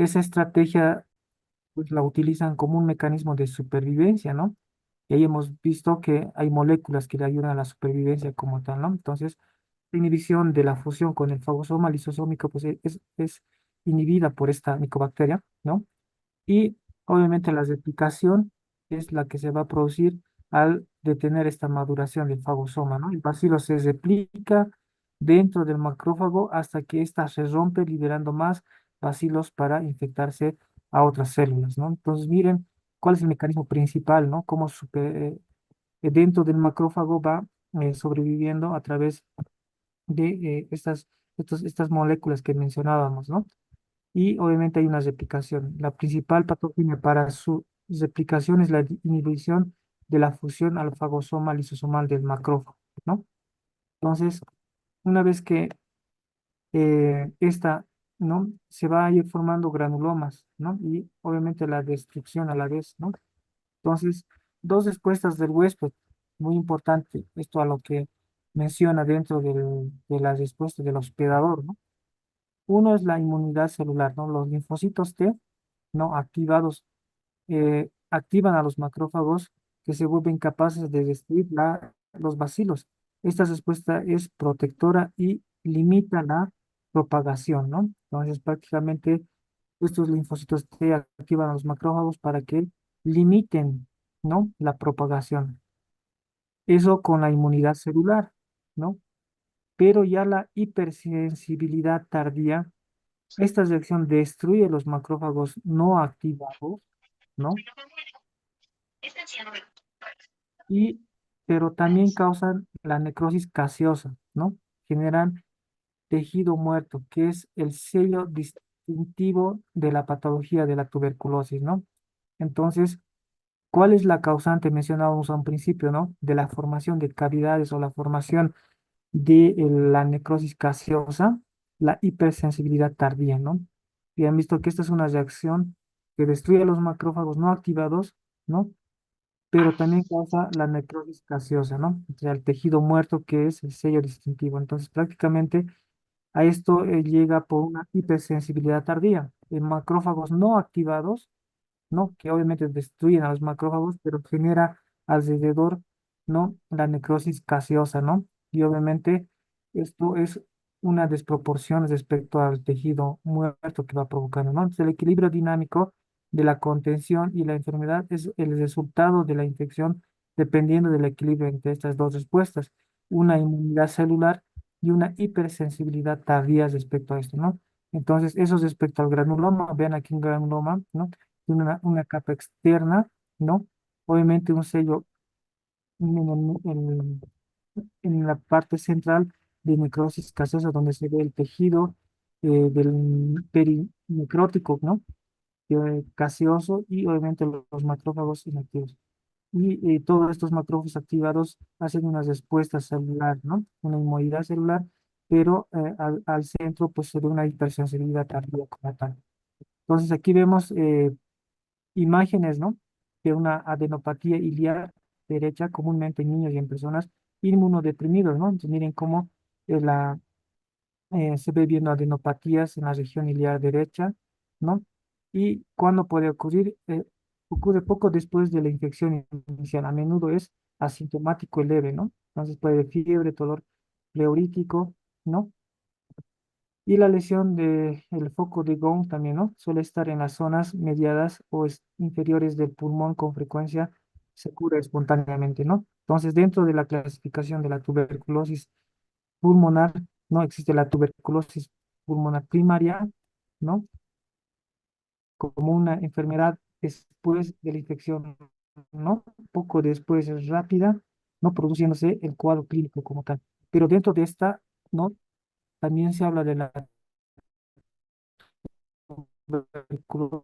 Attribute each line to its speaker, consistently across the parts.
Speaker 1: esa estrategia pues la utilizan como un mecanismo de supervivencia, ¿no? Y ahí hemos visto que hay moléculas que le ayudan a la supervivencia como tal, ¿no? Entonces, la inhibición de la fusión con el fagosoma lisosómico pues es inhibida por esta micobacteria, ¿no? Y obviamente la replicación es la que se va a producir al detener esta maduración del fagosoma, ¿no? El bacilo se replica dentro del macrófago hasta que ésta se rompe, liberando más bacilos para infectarse a otras células, ¿no? Entonces, miren cuál es el mecanismo principal, ¿no? Cómo dentro del macrófago va sobreviviendo a través de estas moléculas que mencionábamos, ¿no? Y obviamente hay una replicación. La principal patógena para su replicación es la inhibición de la fusión al fagosoma lisosomal del macrófago, ¿no? Entonces, una vez que esta, ¿no? Se va a ir formando granulomas, ¿no? Y obviamente la destrucción a la vez, ¿no? Entonces, dos respuestas del huésped, muy importante, esto a lo que menciona dentro de la respuesta del hospedador, ¿no? Uno es la inmunidad celular, ¿no? Los linfocitos T, ¿no? Activados, activan a los macrófagos que se vuelven capaces de destruir los bacilos. Esta respuesta es protectora y limita la propagación, ¿no? Entonces, prácticamente estos linfocitos T activan a los macrófagos para que limiten, ¿no? La propagación. Eso con la inmunidad celular, ¿no? Pero ya la hipersensibilidad tardía, esta reacción destruye los macrófagos no activados, ¿no? Y, pero también causan la necrosis gaseosa, ¿no? Generan tejido muerto, que es el sello distintivo de la patología de la tuberculosis, ¿no? Entonces, ¿cuál es la causante? Mencionábamos a un principio, ¿no? De la formación de cavidades o la formación de la necrosis gaseosa, la hipersensibilidad tardía, ¿no? Y han visto que esta es una reacción que destruye los macrófagos no activados, ¿no? Pero también causa la necrosis gaseosa, ¿no? O sea, el tejido muerto que es el sello distintivo. Entonces, prácticamente a esto llega por una hipersensibilidad tardía. En macrófagos no activados, ¿no? Que obviamente destruyen a los macrófagos, pero genera alrededor, ¿no? La necrosis gaseosa, ¿no? Y obviamente esto es una desproporción respecto al tejido muerto que va provocando, ¿no? Entonces, el equilibrio dinámico de la contención y la enfermedad es el resultado de la infección dependiendo del equilibrio entre estas dos respuestas, una inmunidad celular y una hipersensibilidad tardía respecto a esto, ¿no? Entonces, eso respecto al granuloma, vean aquí un granuloma, ¿no? Tiene una capa externa, ¿no? Obviamente un sello en la parte central de necrosis gaseosa, donde se ve el tejido del perinecrótico, ¿no? Gaseoso y obviamente los macrófagos inactivos. Y todos estos macrófagos activados hacen una respuesta celular, ¿no? Una inmunidad celular, pero al centro pues se ve una hipersensibilidad tardía como tal. Entonces aquí vemos imágenes, ¿no? De una adenopatía iliar derecha, comúnmente en niños y en personas inmunodeprimidos, ¿no? Entonces miren cómo se ve viendo adenopatías en la región iliar derecha, ¿no? Y cuando puede ocurrir, ocurre poco después de la infección inicial, a menudo es asintomático y leve, ¿no? Entonces puede haber fiebre, dolor pleurítico, ¿no? Y la lesión del foco de Gauss también, ¿no? Suele estar en las zonas mediadas o inferiores del pulmón con frecuencia, se cura espontáneamente, ¿no? Entonces, dentro de la clasificación de la tuberculosis pulmonar, ¿no? Existe la tuberculosis pulmonar primaria, ¿no? Como una enfermedad después de la infección, ¿no? Poco después es rápida, no produciéndose el cuadro clínico como tal. Pero dentro de esta, ¿no? También se habla de la tuberculosis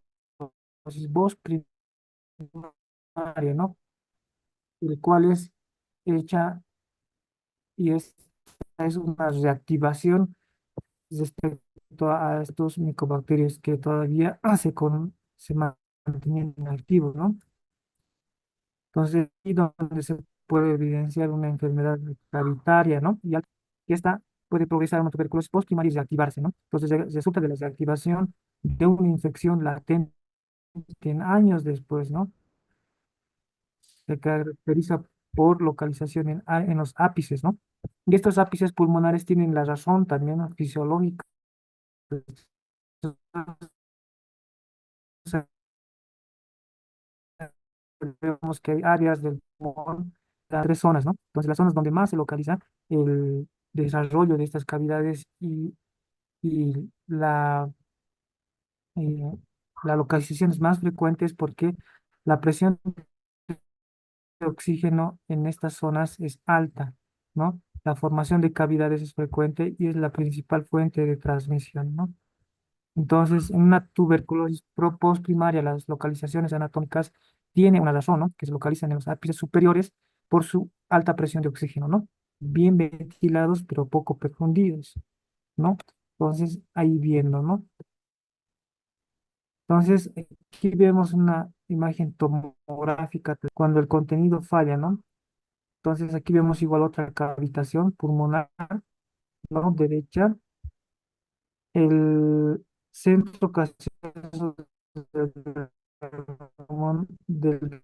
Speaker 1: voz primaria, ¿no? El cual es hecha y es una reactivación respecto a estos micobacterios que todavía se mantienen activos, ¿no? Entonces, ahí donde se puede evidenciar una enfermedad gravitaria, ¿no? Y esta puede progresar a una tuberculosis postprimaria y reactivarse, ¿no? Entonces resulta de la reactivación de una infección latente en años después, ¿no? Se caracteriza por localización en los ápices, ¿no? Y estos ápices pulmonares tienen la razón también, ¿no?, fisiológica. Vemos que hay áreas del pulmón, las tres zonas, ¿no? Entonces, las zonas donde más se localiza el desarrollo de estas cavidades y eh, la localización es más frecuente es porque la presión de oxígeno en estas zonas es alta, ¿no? La formación de cavidades es frecuente y es la principal fuente de transmisión, ¿no? Entonces, en una tuberculosis postprimaria, las localizaciones anatómicas tienen una razón, ¿no? Que se localizan en los ápices superiores por su alta presión de oxígeno, ¿no? Bien ventilados, pero poco profundidos, ¿no? Entonces, ahí viendo, ¿no? Entonces, aquí vemos una imagen tomográfica cuando el contenido falla, ¿no? Entonces, aquí vemos igual otra cavitación pulmonar, ¿no? Derecha, el centro caseoso del del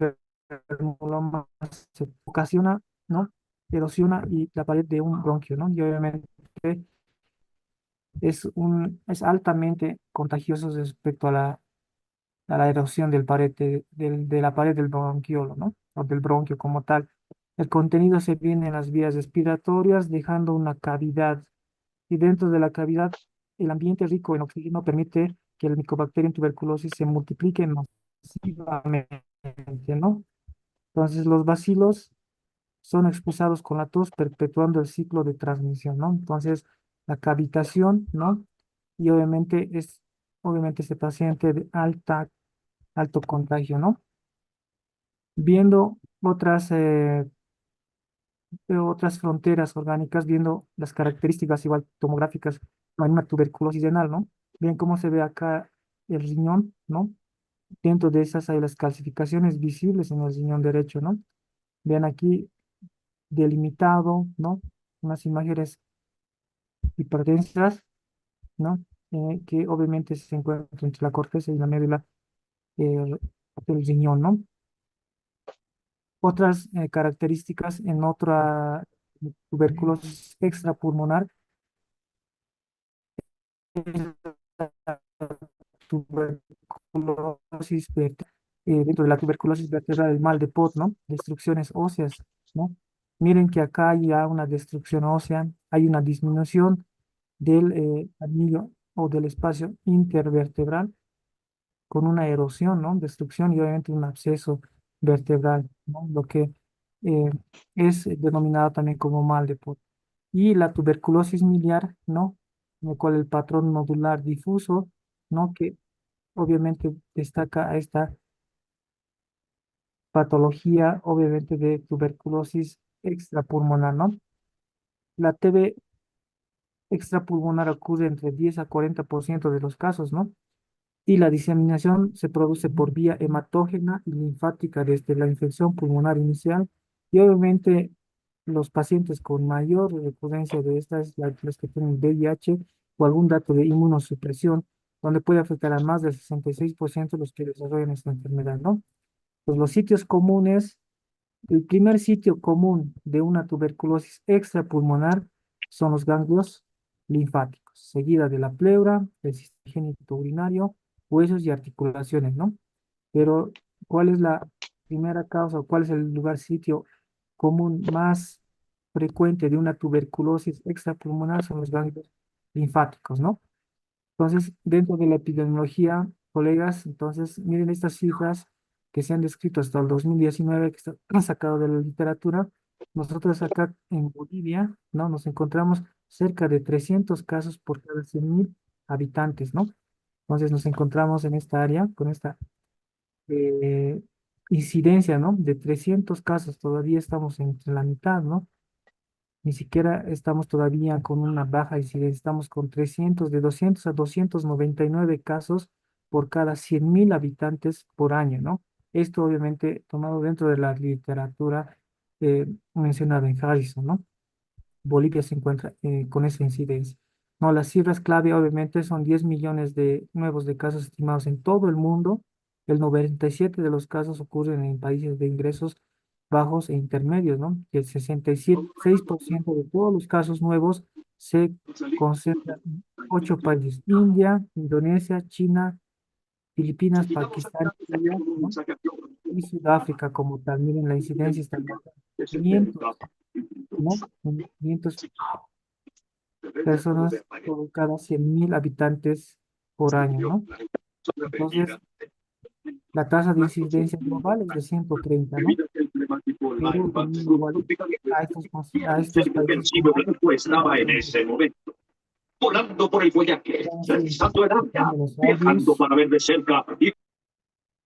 Speaker 1: granuloma se ocasiona, ¿no? Erosiona y la pared de un bronquio, ¿no? Y obviamente es altamente contagioso respecto a la erosión del pared de la pared del bronquiolo, ¿no? O del bronquio como tal. El contenido se viene en las vías respiratorias, dejando una cavidad. Y dentro de la cavidad, el ambiente rico en oxígeno permite que el Mycobacterium tuberculosis se multiplique masivamente, ¿no? Entonces, los bacilos son expulsados con la tos, perpetuando el ciclo de transmisión, ¿no? Entonces, la cavitación, ¿no? Y obviamente este paciente de alto contagio, ¿no? Viendo otras fronteras orgánicas, viendo las características igual tomográficas en una tuberculosis renal, ¿no? Bien cómo se ve acá el riñón, ¿no? Dentro de esas hay las calcificaciones visibles en el riñón derecho, ¿no? Vean aquí delimitado, ¿no? Unas imágenes hipertensas, ¿no? Que obviamente se encuentran entre la corteza y la médula eh, del riñón, ¿no? Otras características en otra tuberculosis extrapulmonar es la tuberculosis dentro de la tuberculosis vertebral, el mal de Pot, ¿no? Destrucciones óseas, ¿no? Miren que acá hay ya una destrucción ósea, hay una disminución del anillo o del espacio intervertebral con una erosión, ¿no? Destrucción y obviamente un absceso vertebral, ¿no? Lo que eh, es denominado también como mal de Pot. Y la tuberculosis miliar, ¿no? En el cual el patrón nodular difuso, ¿no? Que obviamente destaca a esta patología, obviamente de tuberculosis extrapulmonar, ¿no? La TB extrapulmonar ocurre entre 10 a 40% de los casos, ¿no? Y la diseminación se produce por vía hematógena y linfática desde la infección pulmonar inicial. Y obviamente los pacientes con mayor recurrencia de estas, los que tienen VIH o algún dato de inmunosupresión, donde puede afectar a más del 66% de los que desarrollan esta enfermedad, ¿no? Pues los sitios comunes, el primer sitio común de una tuberculosis extrapulmonar son los ganglios linfáticos, seguida de la pleura, el sistema higiénico urinario, huesos y articulaciones, ¿no? Pero, ¿cuál es la primera causa o cuál es el lugar sitio común más frecuente de una tuberculosis extrapulmonar? Son los ganglios linfáticos, ¿no? Entonces, dentro de la epidemiología, colegas, entonces, miren estas cifras que se han descrito hasta el 2019, que han sacado de la literatura. Nosotros acá en Bolivia, ¿no? Nos encontramos cerca de 300 casos por cada 100.000 habitantes, ¿no? Entonces, nos encontramos en esta área con esta eh, incidencia, ¿no? De 300 casos, todavía estamos entre la mitad, ¿no? Ni siquiera estamos todavía con una baja incidencia, estamos con 300, de 200 a 299 casos por cada 100.000 habitantes por año, ¿no? Esto obviamente tomado dentro de la literatura mencionada en Harrison, ¿no? Bolivia se encuentra con esa incidencia. No, las cifras clave obviamente son 10 millones de nuevos de casos estimados en todo el mundo. El 97 de los casos ocurren en países de ingresos bajos e intermedios, ¿no? Y el 66% de todos los casos nuevos se concentran en 8 países: India, Indonesia, China, Filipinas, Pakistán, India, ¿no? Y Sudáfrica como tal. Miren, la incidencia está en 500, ¿no? En 500 personas por cada 100.000 habitantes por año, ¿no? Entonces, la tasa de incidencia global es de 130, ¿no? Pero también igual a estos países como
Speaker 2: Estaba en ese momento, volando por el Guayaquil,
Speaker 1: vamos a ir
Speaker 2: deslizando el área,
Speaker 1: viendo los
Speaker 2: viajando
Speaker 1: audios.
Speaker 2: para ver de cerca y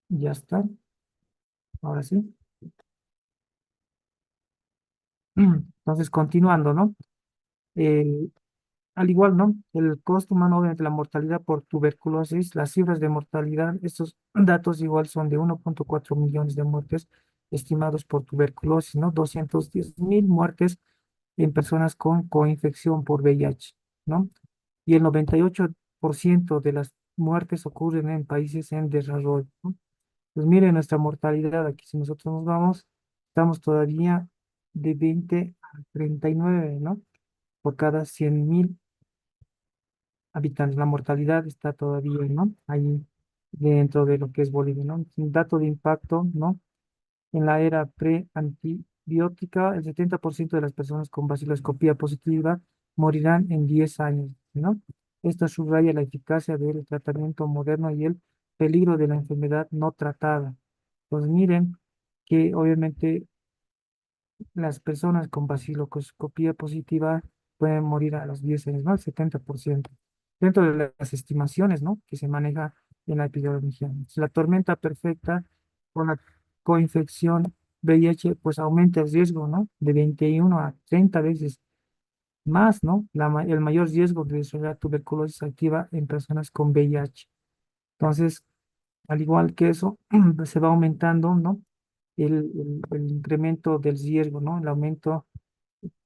Speaker 1: Ya está, ahora sí. Entonces, continuando, ¿no? Eh, Al igual, ¿no? El costo humano, obviamente, la mortalidad por tuberculosis, las cifras de mortalidad, estos datos igual son de 1,4 millones de muertes estimados por tuberculosis, ¿no? 210.000 muertes en personas con coinfección por VIH, ¿no? Y el 98% de las muertes ocurren en países en desarrollo, ¿no? Pues miren nuestra mortalidad aquí, si nosotros nos vamos, estamos todavía de 20 a 39, ¿no? Por cada 100.000 habitantes. La mortalidad está todavía, ¿no? Ahí dentro de lo que es Bolivia, ¿no? Un dato de impacto, ¿no? En la era pre-antibiótica, el 70% de las personas con baciloscopía positiva morirán en 10 años, ¿no? Esto subraya la eficacia del tratamiento moderno y el peligro de la enfermedad no tratada. Pues miren que obviamente las personas con baciloscopía positiva pueden morir a los 10 años, ¿no? El 70%. Dentro de las estimaciones, ¿no? Que se maneja en la epidemiología. La tormenta perfecta con la coinfección VIH, pues aumenta el riesgo, ¿no? De 21 a 30 veces más, ¿no? El mayor riesgo de desarrollar tuberculosis activa en personas con VIH. Entonces, al igual que eso, se va aumentando, ¿no? El incremento del riesgo, ¿no? El aumento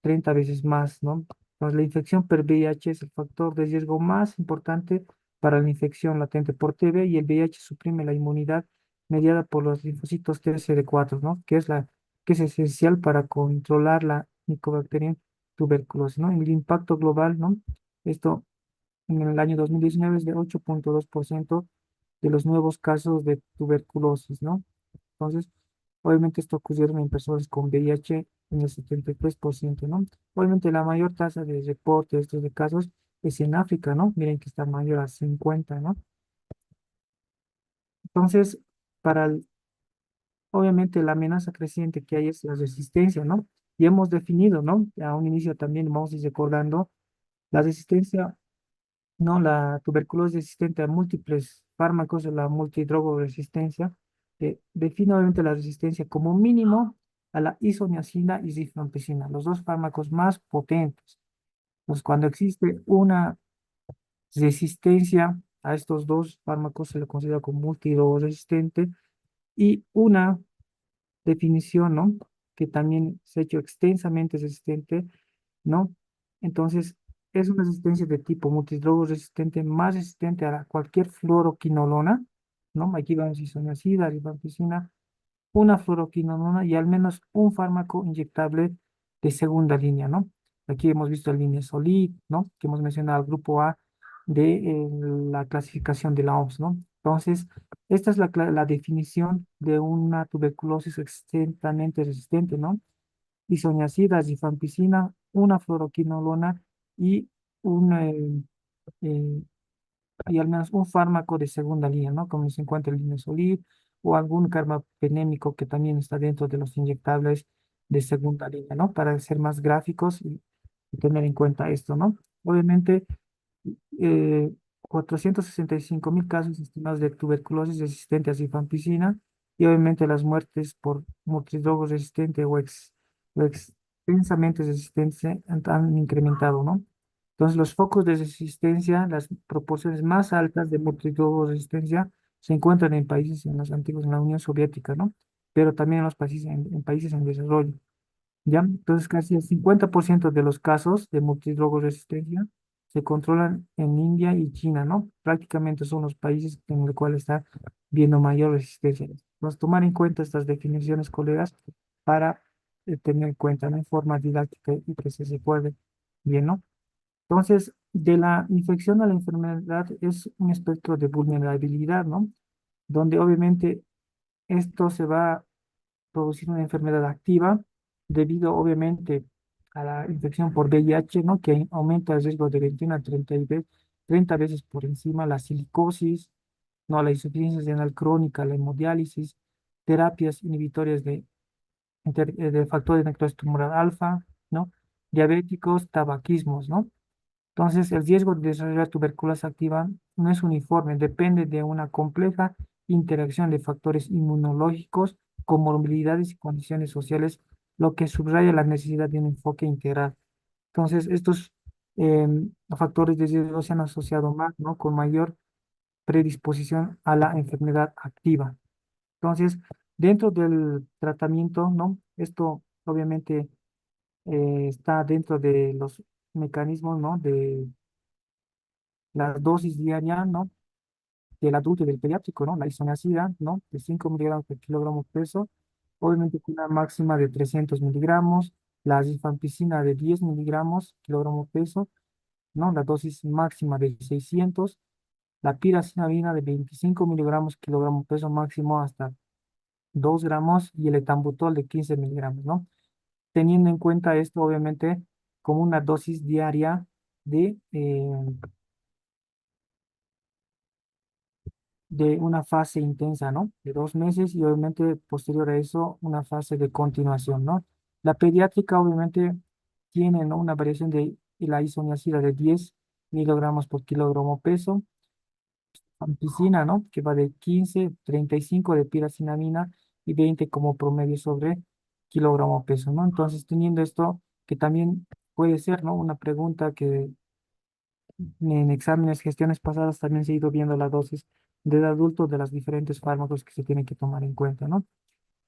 Speaker 1: 30 veces más, ¿no? Entonces, la infección por VIH es el factor de riesgo más importante para la infección latente por TB, y el VIH suprime la inmunidad mediada por los linfocitos TCD4, ¿no? Que es esencial para controlar la Mycobacterium tuberculosis, ¿no? El impacto global, ¿no? Esto en el año 2019 es de 8,2% de los nuevos casos de tuberculosis, ¿no? Entonces, obviamente esto ocurrió en personas con VIH en el 73%, ¿no? Obviamente la mayor tasa de reporte de estos de casos es en África, ¿no? Miren que está mayor a 50, ¿no? Entonces, para obviamente la amenaza creciente que hay es la resistencia, ¿no? Y hemos definido, ¿no? A un inicio también vamos a ir recordando la resistencia, ¿no? La tuberculosis resistente a múltiples fármacos, la multidrogoresistencia, define obviamente la resistencia como mínimo a la isoniazida y rifampicina, los dos fármacos más potentes. Pues cuando existe una resistencia a estos dos fármacos se le considera como multidrogorresistente, y una definición, ¿no? Que también se ha hecho extensamente resistente, ¿no? Entonces, es una resistencia de tipo multidrogo resistente, más resistente a cualquier fluoroquinolona, ¿no? Aquí vamos a isoniazida, rifampicina, una fluoroquinolona y al menos un fármaco inyectable de segunda línea, ¿no? Aquí hemos visto el línea Solid, ¿no? Que hemos mencionado, el grupo A de la clasificación de la OMS, ¿no? Entonces, esta es la definición de una tuberculosis extensamente resistente, ¿no? Isoniazida, rifampicina, una fluoroquinolona y un, eh, y al menos un fármaco de segunda línea, ¿no? Como se encuentra el Linezolid o algún carbapenémico que también está dentro de los inyectables de segunda línea, ¿no? Para ser más gráficos y tener en cuenta esto, ¿no? Obviamente, eh, 465.000 casos estimados de tuberculosis resistente a rifampicina, y obviamente las muertes por multidrogo resistente o extensamente resistente han incrementado, ¿no? Entonces, los focos de resistencia, las proporciones más altas de multidrogo resistencia se encuentran en países en los antiguos, en la Unión Soviética, ¿no? Pero también en los países en países en desarrollo. ¿ya? Entonces, casi el 50% de los casos de multidrogoresistencia se controlan en India y China, ¿no? Prácticamente son los países en los cuales está viendo mayor resistencia. Entonces, tomar en cuenta estas definiciones, colegas, para tener en cuenta, ¿no? En forma didáctica y que se puede bien, ¿no? Entonces, de la infección a la enfermedad es un espectro de vulnerabilidad, ¿no? Donde obviamente esto se va a producir una enfermedad activa debido obviamente a la infección por VIH, ¿no? Que aumenta el riesgo de 21 a 30 veces por encima la silicosis, ¿no? La insuficiencia renal crónica, la hemodiálisis, terapias inhibitorias de factor de necrosis tumoral alfa, ¿no? Diabéticos, tabaquismos, ¿no? Entonces, el riesgo de desarrollar tuberculosis activa no es uniforme, depende de una compleja interacción de factores inmunológicos, comorbilidades y condiciones sociales, lo que subraya la necesidad de un enfoque integral. Entonces, estos factores de riesgo se han asociado más, ¿no? Con mayor predisposición a la enfermedad activa. Entonces, dentro del tratamiento, ¿no? Esto obviamente está dentro de los mecanismos, ¿no? De la dosis diaria, ¿no? Del adulto y del pediátrico, ¿no? La isoniazida, ¿no? De 5 miligramos por kilogramo peso, obviamente con una máxima de 300 miligramos, la rifampicina de 10 miligramos kilogramo peso, ¿no? La dosis máxima de 600, la piracinabina de 25 miligramos kilogramo peso máximo hasta 2 gramos y el etambutol de 15 miligramos, ¿no? Teniendo en cuenta esto, obviamente, como una dosis diaria de una fase intensa, ¿no? De 2 meses y obviamente posterior a eso una fase de continuación, ¿no? La pediátrica obviamente tiene, ¿no? Una variación de la isoniazida de 10 miligramos por kilogramo peso, ampicina, ¿no? Que va de 15, 35 de piracinamina y 20 como promedio sobre kilogramo peso, ¿no? Entonces, teniendo esto, que también puede ser, ¿no? Una pregunta que en exámenes, gestiones pasadas también se ha ido viendo la dosis del adulto de los diferentes fármacos que se tienen que tomar en cuenta, ¿no?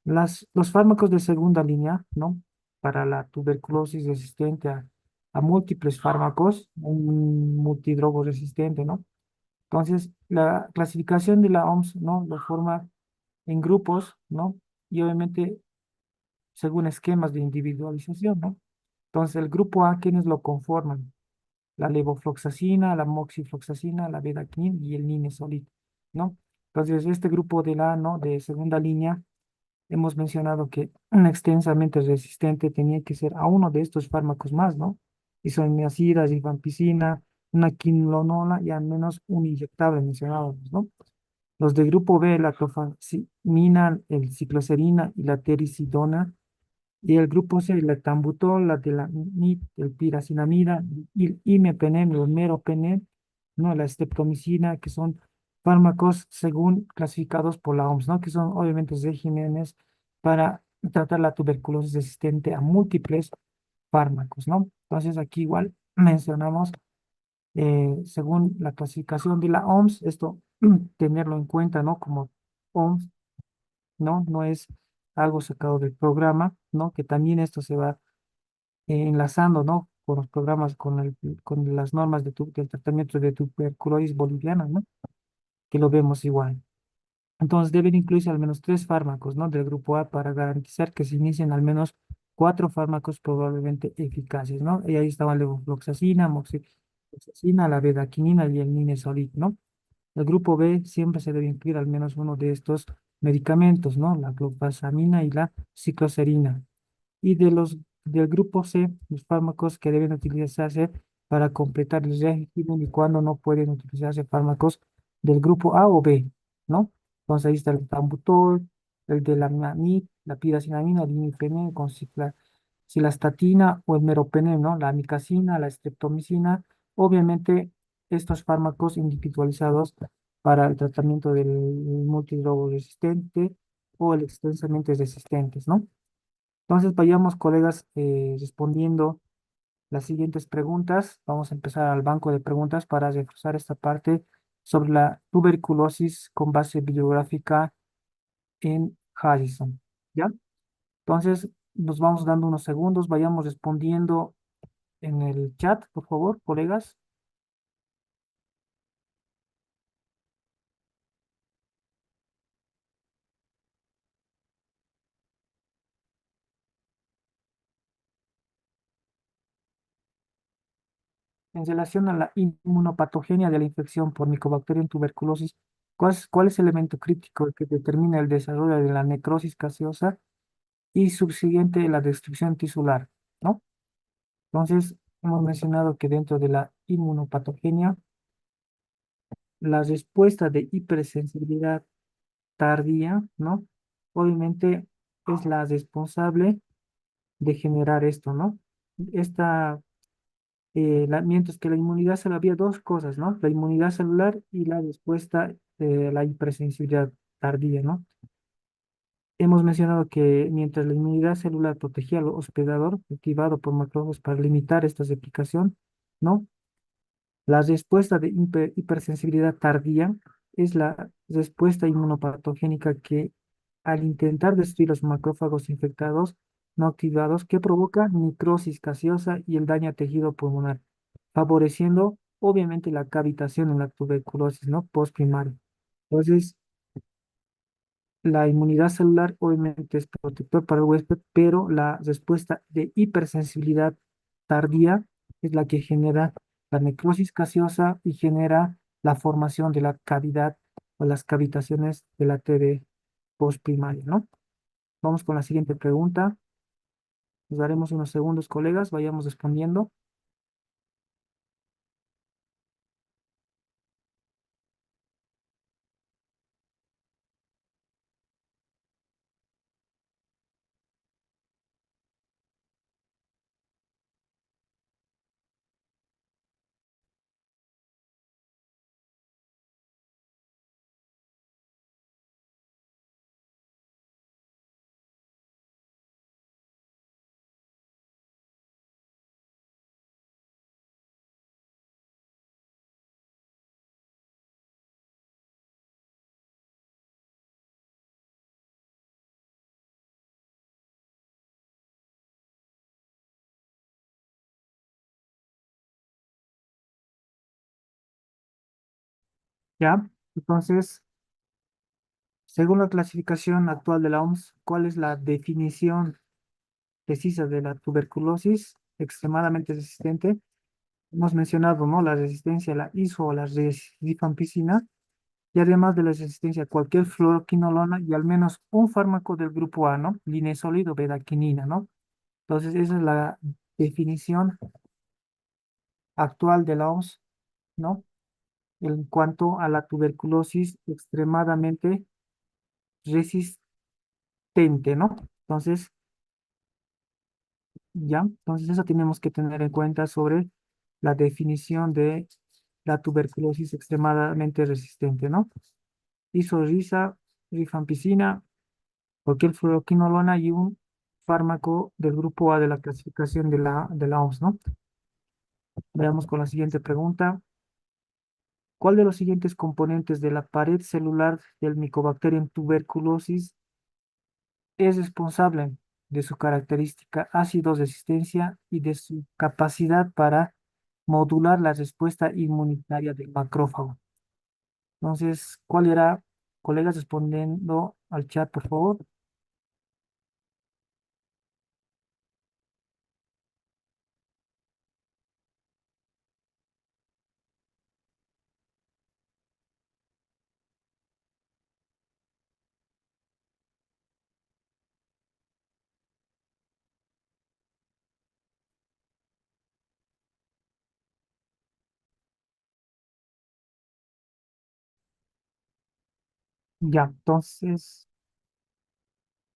Speaker 1: Los fármacos de segunda línea, ¿no? Para la tuberculosis resistente a múltiples fármacos, un multidrogo resistente, ¿no? Entonces, la clasificación de la OMS, ¿no? Lo forma en grupos, ¿no? Y obviamente según esquemas de individualización, ¿no? Entonces, el grupo A, ¿quiénes lo conforman? La levofloxacina, la moxifloxacina, la bedaquiline y el ninesolid, ¿no? Entonces, este grupo de la, ¿no? De segunda línea, hemos mencionado que un extensamente resistente tenía que ser a uno de estos fármacos más, ¿no? Isoniazida, rifampicina, una quinolona y al menos un inyectable mencionábamos, ¿no? Los de grupo B, la tofazimina, el cicloserina y la tericidona, y el grupo C, la etambutol, la telanit, el piracinamida, el imipenem, el meropenem, ¿no? La streptomicina, que son fármacos según clasificados por la OMS, ¿no? Que son obviamente regímenes para tratar la tuberculosis resistente a múltiples fármacos, ¿no? Entonces aquí igual mencionamos, según la clasificación de la OMS, esto tenerlo en cuenta, ¿no? Como OMS, ¿no? No es algo sacado del programa, ¿no? Que también esto se va enlazando, ¿no? Con los programas, con las normas del tratamiento de tuberculosis boliviana, ¿no? Que lo vemos igual. Entonces deben incluirse al menos 3 fármacos, ¿no? Del grupo A para garantizar que se inicien al menos 4 fármacos probablemente eficaces, ¿no? Y ahí estaban la levofloxacina, moxifloxacina, la bedaquinina y el ninesolid, ¿no? El grupo B siempre se debe incluir al menos uno de estos medicamentos, ¿no? La glufazamina y la cicloserina. Y del grupo C, los fármacos que deben utilizarse para completar el régimen y cuando no pueden utilizarse fármacos del grupo A o B, ¿no? Entonces ahí está el tambutol, el de la la piracinamina, el imipenem con cilastatina o el meropenem, ¿no? La amicacina, la streptomicina. Obviamente, estos fármacos individualizados para el tratamiento del multidrogo resistente o el extensamente resistentes, ¿no? Entonces, vayamos, colegas, respondiendo las siguientes preguntas. Vamos a empezar al banco de preguntas para reforzar esta parte sobre la tuberculosis con base bibliográfica en Harrison. ¿Ya? Entonces, Nos vamos dando unos segundos, vayamos respondiendo en el chat, por favor, colegas. En relación a la inmunopatogenia de la infección por Mycobacterium tuberculosis, ¿cuál es el elemento crítico que determina el desarrollo de la necrosis gaseosa y subsiguiente la destrucción tisular? ¿No? Entonces, hemos mencionado que dentro de la inmunopatogenia, la respuesta de hipersensibilidad tardía, ¿no? Obviamente es la responsable de generar esto, ¿no? Esta, mientras que la inmunidad celular había dos cosas, ¿no? La inmunidad celular y la respuesta de la hipersensibilidad tardía, ¿no? Hemos mencionado que mientras la inmunidad celular protegía al hospedador activado por macrófagos para limitar esta replicación, ¿no? La respuesta de hipersensibilidad tardía es la respuesta inmunopatogénica que al intentar destruir los macrófagos infectados no activados que provoca necrosis gaseosa y el daño a tejido pulmonar, favoreciendo obviamente la cavitación en la tuberculosis, ¿no? Postprimaria. Entonces, la inmunidad celular obviamente es protector para el huésped, pero la respuesta de hipersensibilidad tardía es la que genera la necrosis gaseosa y genera la formación de la cavidad o las cavitaciones de la TB postprimaria, ¿no? Vamos con la siguiente pregunta. Nos daremos unos segundos, colegas, vayamos respondiendo. ¿Ya? Entonces, según la clasificación actual de la OMS, ¿cuál es la definición precisa de la tuberculosis extremadamente resistente? Hemos mencionado, ¿no? La resistencia a la ISO o la rifampicina y además de la resistencia a cualquier fluoroquinolona y al menos un fármaco del grupo A, ¿no? Linezolid o bedaquinina, ¿no? Entonces, esa es la definición actual de la OMS, ¿no? En cuanto a la tuberculosis extremadamente resistente, ¿no? Entonces, ya, entonces eso tenemos que tener en cuenta sobre la definición de la tuberculosis extremadamente resistente, ¿no? Isorisa, rifampicina, cualquier fluoroquinolona y un fármaco del grupo A de la clasificación de la OMS, ¿no? Veamos con la siguiente pregunta. ¿Cuál de los siguientes componentes de la pared celular del Mycobacterium tuberculosis es responsable de su característica ácido resistencia y de su capacidad para modular la respuesta inmunitaria del macrófago? Entonces, ¿cuál era, colegas, respondiendo al chat, por favor? Ya, entonces,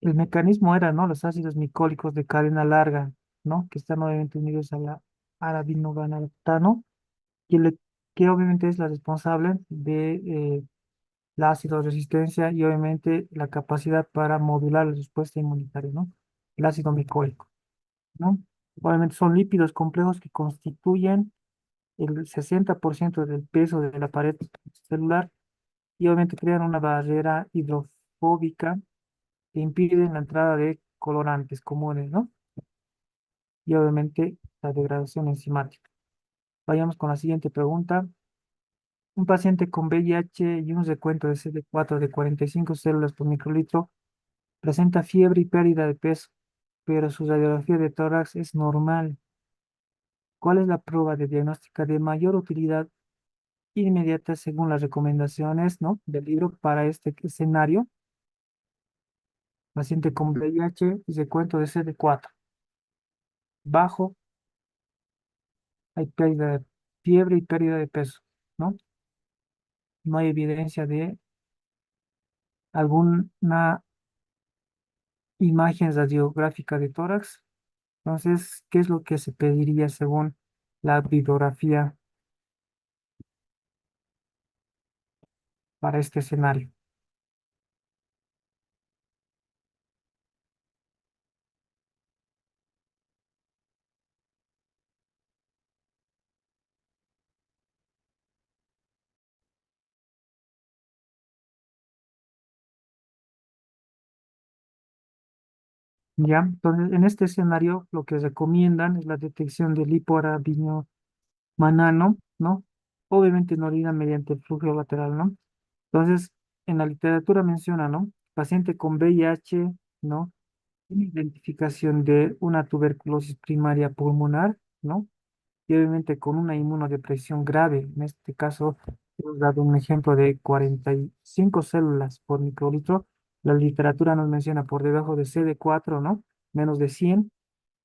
Speaker 1: el mecanismo era, ¿no? Los ácidos micólicos de cadena larga, ¿no? Que están obviamente unidos a la arabinoganolactano, que, que obviamente es la responsable de la ácido resistencia y obviamente la capacidad para modular la respuesta inmunitaria, ¿no? El ácido micólico, ¿no? Obviamente son lípidos complejos que constituyen el 60% del peso de la pared celular y obviamente crean una barrera hidrofóbica que impiden la entrada de colorantes comunes, ¿no? Y obviamente la degradación enzimática. Vayamos con la siguiente pregunta. Un paciente con VIH y un recuento de CD4 de 45 células por microlitro presenta fiebre y pérdida de peso, pero su radiografía de tórax es normal. ¿Cuál es la prueba de diagnóstica de mayor utilidad inmediata según las recomendaciones, ¿no?, del libro para este escenario? Paciente con VIH y recuento de CD4 bajo, hay pérdida de fiebre y pérdida de peso, ¿no? No hay evidencia de alguna imagen radiográfica de tórax. Entonces, ¿qué es lo que se pediría según la bibliografía para este escenario? ¿Ya? Entonces, en este escenario, lo que recomiendan es la detección del hipoarabinomanano, ¿no? Obviamente en orina mediante el flujo lateral, ¿no? Entonces, en la literatura menciona, ¿no? Paciente con VIH, ¿no? Identificación de una tuberculosis primaria pulmonar, ¿no? Y obviamente con una inmunodepresión grave. En este caso, hemos dado un ejemplo de 45 células por microlitro. La literatura nos menciona por debajo de CD4, ¿no? Menos de 100.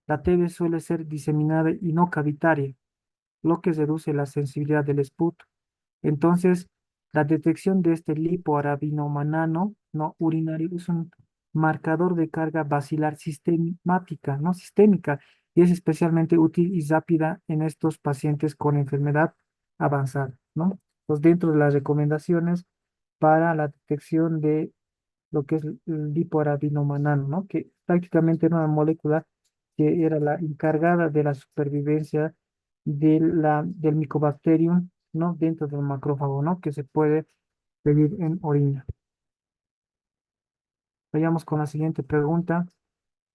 Speaker 1: La TB suele ser diseminada y no cavitaria, lo que reduce la sensibilidad del esputo. Entonces, la detección de este lipoarabinomanano no urinario es un marcador de carga basilar sistemática, ¿no? Sistémica, y es especialmente útil y rápida en estos pacientes con enfermedad avanzada, ¿no? Pues dentro de las recomendaciones para la detección de lo que es el lipoarabinomanano, ¿no? Que prácticamente era una molécula que era la encargada de la supervivencia del Mycobacterium, ¿no? Dentro del macrófago, ¿no? Que se puede pedir en orina. Vayamos con la siguiente pregunta.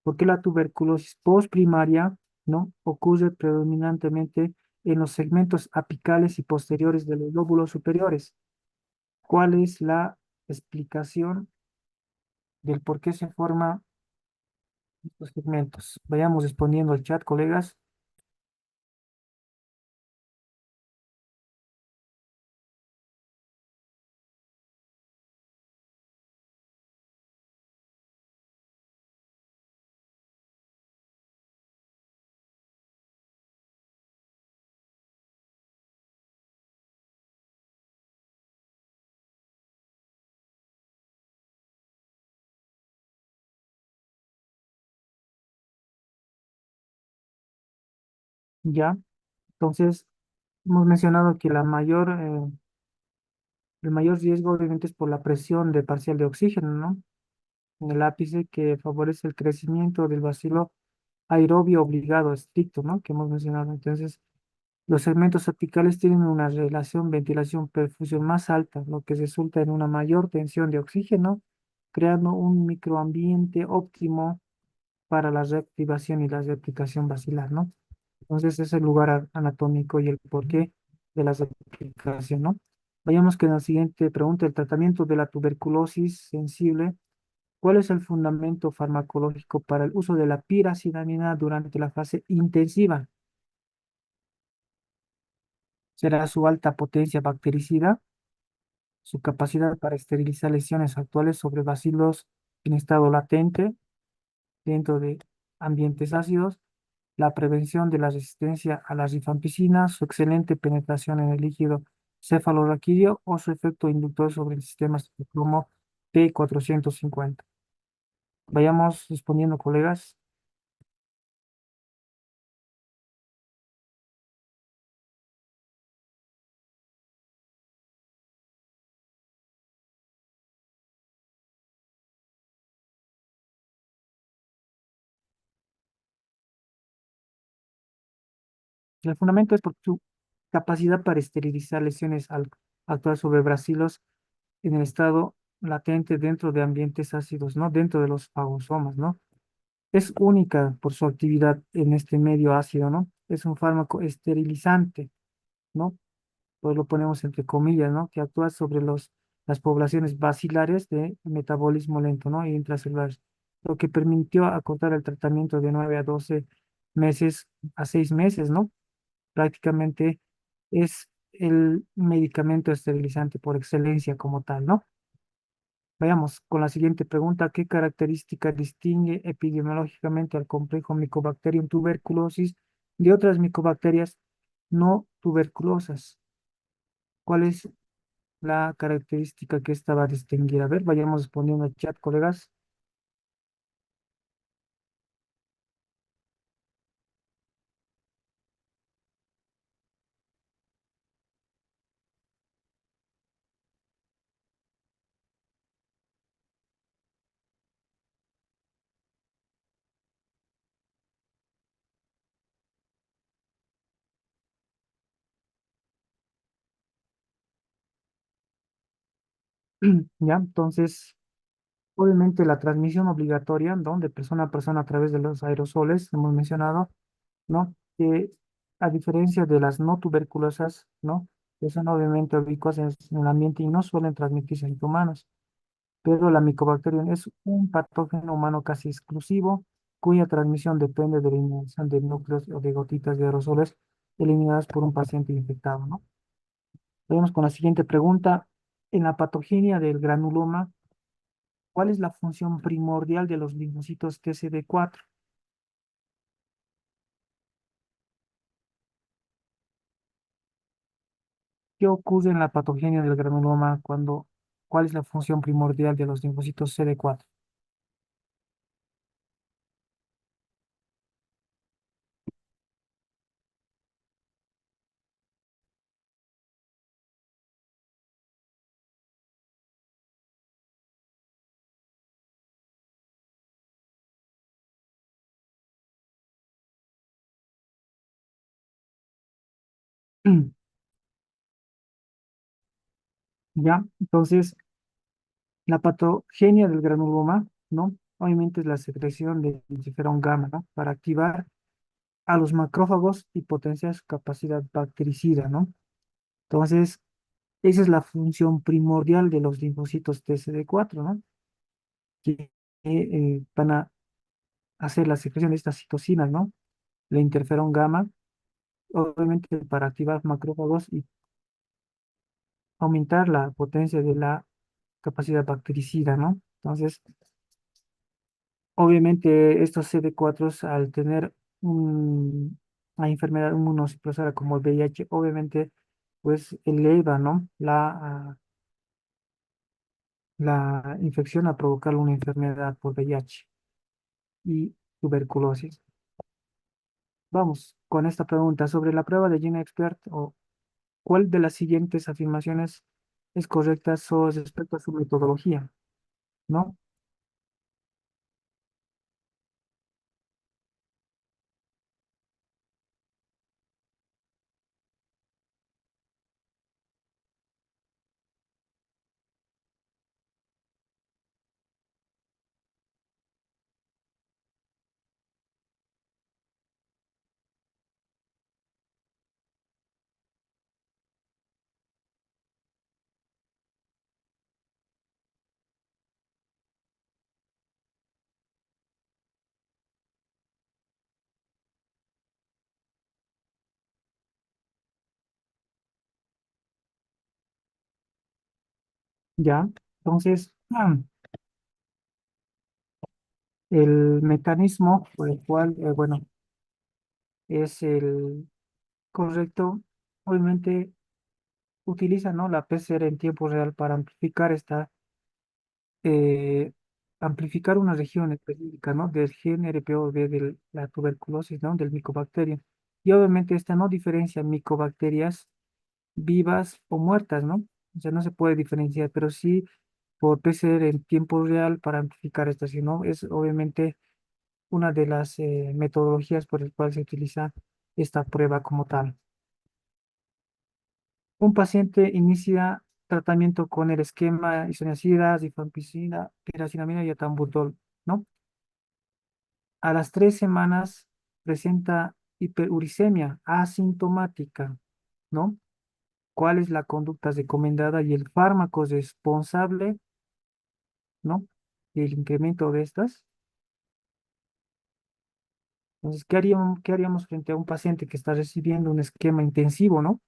Speaker 1: ¿Por qué la tuberculosis postprimaria, ¿no?, ocurre predominantemente en los segmentos apicales y posteriores de los lóbulos superiores? ¿Cuál es la explicación del por qué se forman estos segmentos? Vayamos respondiendo al chat, colegas. Ya, entonces hemos mencionado que el mayor riesgo obviamente es por la presión de parcial de oxígeno, ¿no? En el ápice que favorece el crecimiento del bacilo aerobio obligado estricto, ¿no? Que hemos mencionado. Entonces, los segmentos apicales tienen una relación ventilación-perfusión más alta, lo que resulta en una mayor tensión de oxígeno, creando un microambiente óptimo para la reactivación y la replicación basilar, ¿no? Entonces, es el lugar anatómico y el porqué de la replicación, ¿no? Vayamos con la siguiente pregunta, el tratamiento de la tuberculosis sensible. ¿Cuál es el fundamento farmacológico para el uso de la piracidamina durante la fase intensiva? ¿Será su alta potencia bactericida, su capacidad para esterilizar lesiones actuales sobre bacilos en estado latente dentro de ambientes ácidos, la prevención de la resistencia a la rifampicina, su excelente penetración en el líquido cefalorraquídeo o su efecto inductor sobre el sistema citocromo P450? Vayamos respondiendo, colegas. El fundamento es por su capacidad para esterilizar lesiones al actuar sobre bacilos en el estado latente dentro de ambientes ácidos, ¿no? Dentro de los fagosomas, ¿no? Es única por su actividad en este medio ácido, ¿no? Es un fármaco esterilizante, ¿no? Pues lo ponemos entre comillas, ¿no? Que actúa sobre las poblaciones bacilares de metabolismo lento, ¿no? E intracelulares, lo que permitió acortar el tratamiento de 9 a 12 meses a 6 meses, ¿no? Prácticamente es el medicamento esterilizante por excelencia como tal, ¿no? Vayamos con la siguiente pregunta. ¿Qué característica distingue epidemiológicamente al complejo Mycobacterium tuberculosis de otras micobacterias no tuberculosas? ¿Cuál es la característica que esta va a distinguir? A ver, vayamos respondiendo al chat, colegas. Ya, entonces, obviamente la transmisión obligatoria, ¿no? De persona a persona a través de los aerosoles, hemos mencionado, ¿no? Que a diferencia de las no tuberculosas, ¿no? Que son obviamente ubicuas en el ambiente y no suelen transmitirse entre humanos. Pero la Mycobacterium es un patógeno humano casi exclusivo, cuya transmisión depende de la eliminación de núcleos o de gotitas de aerosoles eliminadas por un paciente infectado, ¿no? Vamos con la siguiente pregunta. En la patogenia del granuloma, ¿cuál es la función primordial de los linfocitos TCD4? ¿Qué ocurre en la patogenia del granuloma cuál es la función primordial de los linfocitos CD4? ¿Ya? Entonces, la patogenia del granuloma, ¿no? Obviamente es la secreción de interferón gamma, ¿no? Para activar a los macrófagos y potenciar su capacidad bactericida, ¿no? Entonces, esa es la función primordial de los linfocitos TCD4, ¿no? Que van a hacer la secreción de estas citocinas, ¿no? La interferón gamma, obviamente para activar macrófagos y aumentar la potencia de la capacidad bactericida, ¿no? Entonces, obviamente, estos CD4 al tener una enfermedad inmunocitosara como el VIH, obviamente, pues eleva, ¿no? La infección a provocar una enfermedad por VIH y tuberculosis. Vamos con esta pregunta sobre la prueba de GeneXpert o ¿cuál de las siguientes afirmaciones es correcta respecto a su metodología? ¿No? Ya. Entonces, el mecanismo por el cual, bueno, es el correcto, obviamente utiliza, ¿no? La PCR en tiempo real para eh, amplificar una región específica, ¿no? Del gen RPO-B de la tuberculosis, ¿no? Del micobacterio. Y obviamente esta no diferencia micobacterias vivas o muertas, ¿no? O sea, no se puede diferenciar, pero sí por PCR en tiempo real para amplificar esta, ¿no? Es obviamente una de las metodologías por el cual se utiliza esta prueba como tal. Un paciente inicia tratamiento con el esquema isoniazida, rifampicina, piracinamida y etambutol, ¿no? a las 3 semanas presenta hiperuricemia asintomática, ¿no? ¿Cuál es la conducta recomendada y el fármaco responsable, ¿no? Del incremento de estas. Entonces, ¿qué haríamos frente a un paciente que está recibiendo un esquema intensivo, ¿no?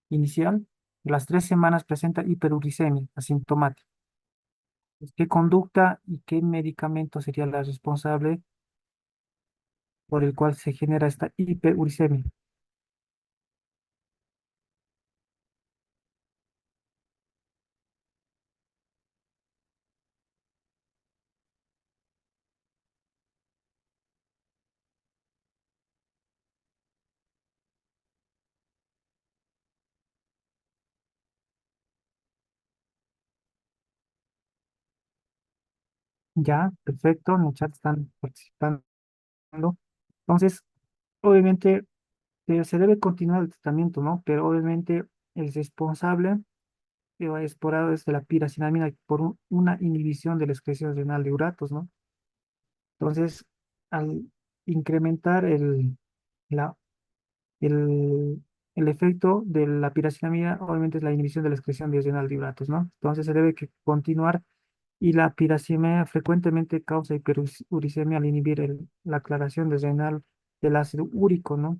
Speaker 1: Inicial, a las 3 semanas presenta hiperuricemia asintomática. Pues, ¿qué conducta y qué medicamento sería la responsable por el cual se genera esta hiperuricemia? Ya, perfecto, en el chat están participando. Entonces, obviamente, se debe continuar el tratamiento, ¿no? Pero obviamente el responsable es por lado es de la piracinamida por una inhibición de la excreción renal de uratos, ¿no? Entonces, al incrementar la, el, el efecto de la piracinamida, obviamente es la inhibición de la excreción de renal de uratos, ¿no? Entonces se debe que continuar y la piracemia frecuentemente causa hiperuricemia al inhibir la aclaración de renal del ácido úrico, ¿no?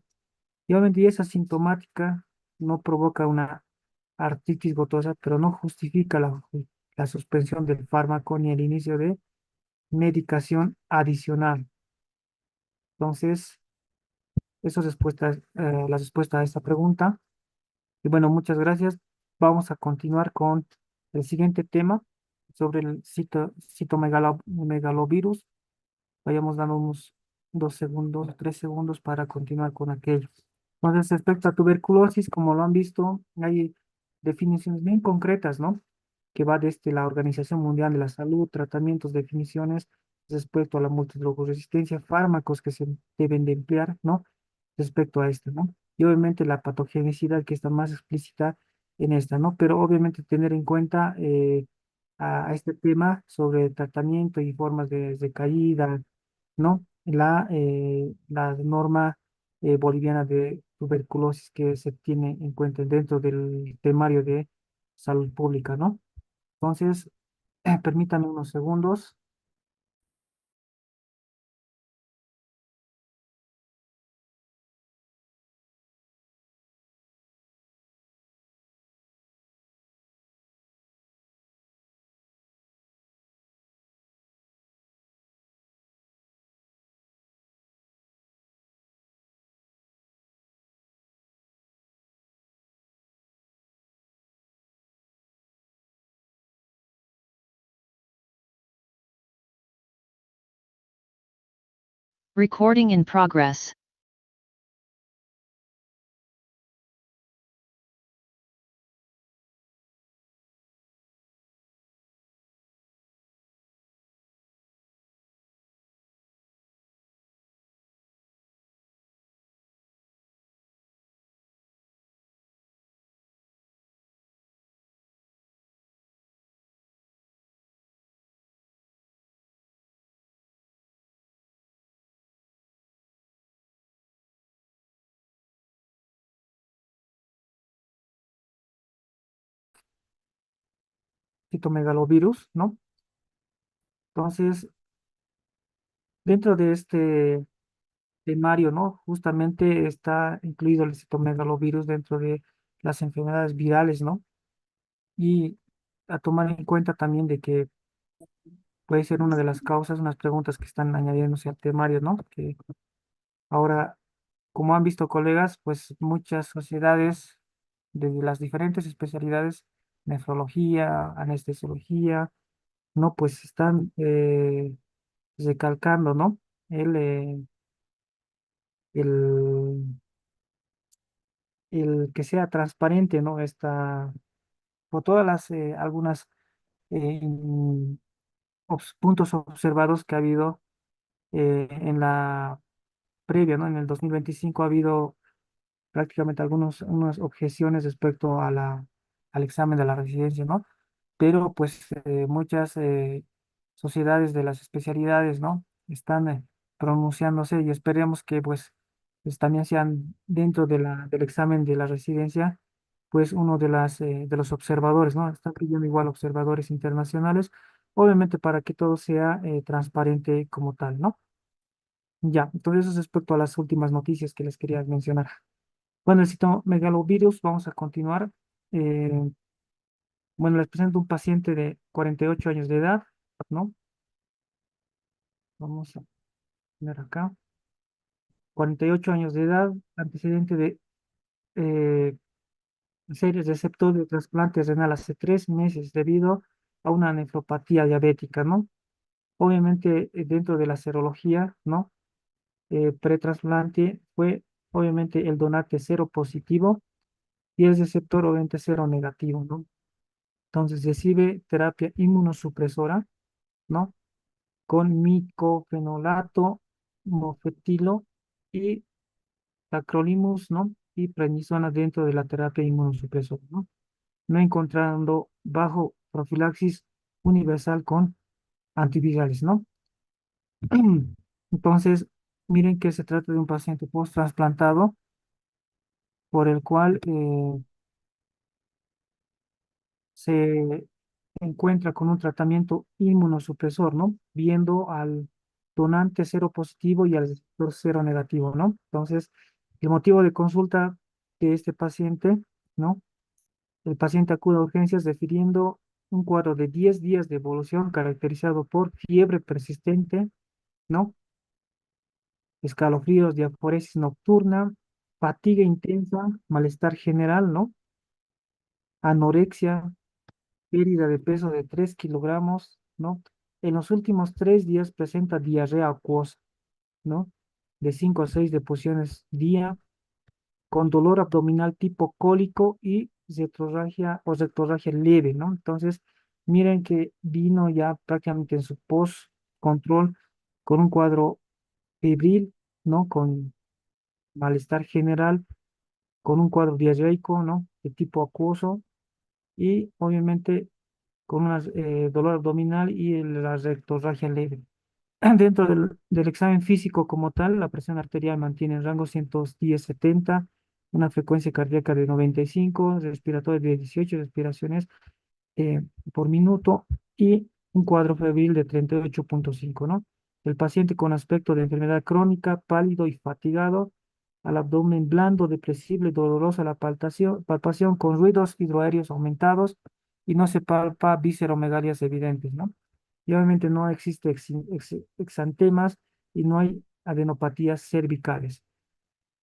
Speaker 1: Y obviamente es asintomática, no provoca una artritis gotosa, pero no justifica la suspensión del fármaco ni el inicio de medicación adicional. Entonces, eso es la respuesta a esta pregunta. Y bueno, muchas gracias. Vamos a continuar con el siguiente tema sobre el citomegalovirus. Vayamos dando unos 2 segundos, 3 segundos para continuar con aquello. Entonces, respecto a tuberculosis, como lo han visto, hay definiciones bien concretas, ¿no? Que va desde la Organización Mundial de la Salud, tratamientos, definiciones respecto a la multidrogoresistencia, fármacos que se deben de emplear, ¿no? Respecto a esto, ¿no? Y obviamente la patogenicidad que está más explícita en esta, ¿no? Pero obviamente tener en cuenta a este tema sobre tratamiento y formas de caída, ¿no? La norma boliviana de tuberculosis que se tiene en cuenta dentro del temario de salud pública, ¿no? Entonces, permítanme unos segundos.
Speaker 3: Recording in progress.
Speaker 1: Citomegalovirus, ¿no? Entonces, dentro de este temario, ¿no? Justamente está incluido el citomegalovirus dentro de las enfermedades virales, ¿no? Y a tomar en cuenta también de que puede ser una de las causas, unas preguntas que están añadiéndose al temario, ¿no? Que ahora, como han visto colegas, pues muchas sociedades de las diferentes especialidades, nefrología, anestesiología, ¿no? Pues están recalcando, ¿no? El, eh, el, el que sea transparente, ¿no? Por todas algunas eh, in- puntos observados que ha habido en la previa, ¿no? En el 2025 ha habido prácticamente unas objeciones respecto al examen de la residencia, ¿no? Pero pues muchas sociedades de las especialidades, ¿no? Están pronunciándose y esperemos que pues también sean dentro de del examen de la residencia, pues uno de los observadores, ¿no? Están pidiendo igual observadores internacionales, obviamente para que todo sea transparente como tal, ¿no? Ya, entonces eso es respecto a las últimas noticias que les quería mencionar. Bueno, el citomegalovirus, vamos a continuar. Eh, bueno, les presento un paciente de 48 años de edad, ¿no? Vamos a poner acá. 48 años de edad, antecedente de eh, series receptor de trasplante renal hace 3 meses debido a una nefropatía diabética, ¿no? Obviamente, dentro de la serología, ¿no? Pretrasplante fue obviamente el donante cero positivo y el receptor obviamente cero negativo, ¿no? Entonces recibe terapia inmunosupresora, ¿no? Con micofenolato, mofetilo y tacrolimus, ¿no? Y prednisona dentro de la terapia inmunosupresora, ¿no? No encontrando bajo profilaxis universal con antivirales, ¿no? Entonces, miren que se trata de un paciente post-trasplantado por el cual se encuentra con un tratamiento inmunosupresor, ¿no? Viendo al donante cero positivo y al receptor cero negativo, ¿no? Entonces, el motivo de consulta de este paciente, ¿no? El paciente acude a urgencias refiriendo un cuadro de 10 días de evolución caracterizado por fiebre persistente, ¿no? Escalofríos, diaforesis nocturna, fatiga intensa, malestar general, ¿no? Anorexia, pérdida de peso de 3 kilogramos, ¿no? En los últimos 3 días presenta diarrea acuosa, ¿no? De 5 a 6 deposiciones día, con dolor abdominal tipo cólico y retrorragia o retrorragia leve, ¿no? Entonces, miren que vino ya prácticamente en su post-control con un cuadro febril, ¿no? Con malestar general, con un cuadro diarreico, ¿no? De tipo acuoso y obviamente con un dolor abdominal y la rectorragia leve. Dentro del examen físico como tal, la presión arterial mantiene en rango 110-70, una frecuencia cardíaca de 95, respiratoria de 18 respiraciones eh, por minuto y un cuadro febril de 38,5, ¿no? El paciente con aspecto de enfermedad crónica, pálido y fatigado, al abdomen blando, depresible, dolorosa la palpación con ruidos hidroaéreos aumentados y no se palpa visceromegalias evidentes, ¿no? Y obviamente no existe exantemas y no hay adenopatías cervicales.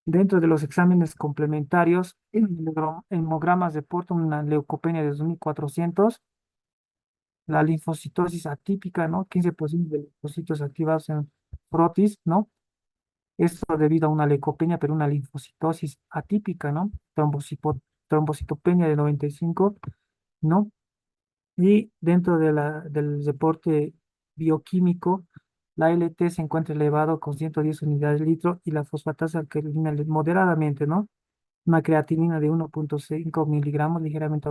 Speaker 1: Dentro de los exámenes complementarios, el hemogramas reportan una leucopenia de 2400, la linfocitosis atípica, ¿no? 15% de linfocitos activados en frotis, ¿no? Esto debido a una leucopenia, pero una linfocitosis atípica, ¿no? Trombocitopenia de 95, ¿no? Y dentro del reporte bioquímico, la LT se encuentra elevado con 110 unidades de litro y la fosfatasa alcalina moderadamente, ¿no? Una creatinina de 1,5 miligramos ligeramente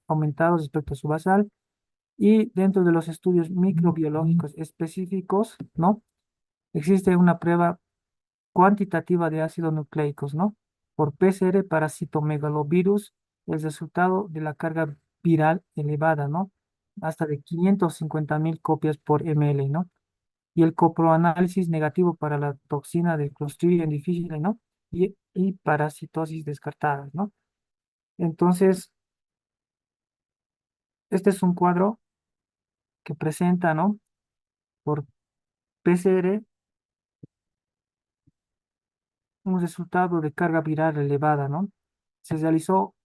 Speaker 1: aumentado respecto a su basal. Y dentro de los estudios microbiológicos específicos, ¿no? Existe una prueba cuantitativa de ácidos nucleicos, ¿no? Por PCR para citomegalovirus, el resultado de la carga viral elevada, ¿no? Hasta de 550.000 copias por ml, ¿no? Y el coproanálisis negativo para la toxina de Clostridium difficile, ¿no? Y parasitosis descartadas, ¿no? Entonces, este es un cuadro que presenta, ¿no? Por PCR un resultado de carga viral elevada, ¿no? Se realizó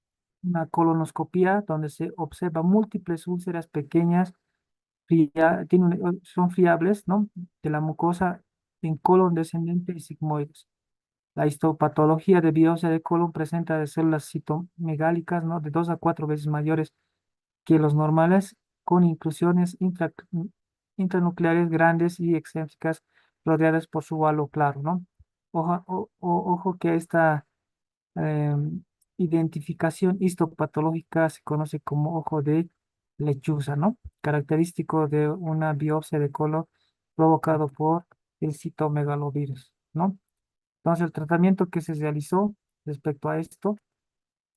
Speaker 1: una colonoscopia donde se observa múltiples úlceras pequeñas, son friables, ¿no? De la mucosa en colon descendente y sigmoides. La histopatología de biopsia de colon presenta de células citomegálicas, ¿no? De 2 a 4 veces mayores que los normales, con inclusiones intranucleares grandes y excéntricas rodeadas por su halo claro, ¿no? Ojo que esta em, identificación histopatológica se conoce como ojo de lechuza, ¿no? Característico de una biopsia de colon provocado por el citomegalovirus, ¿no? Entonces, el tratamiento que se realizó respecto a esto,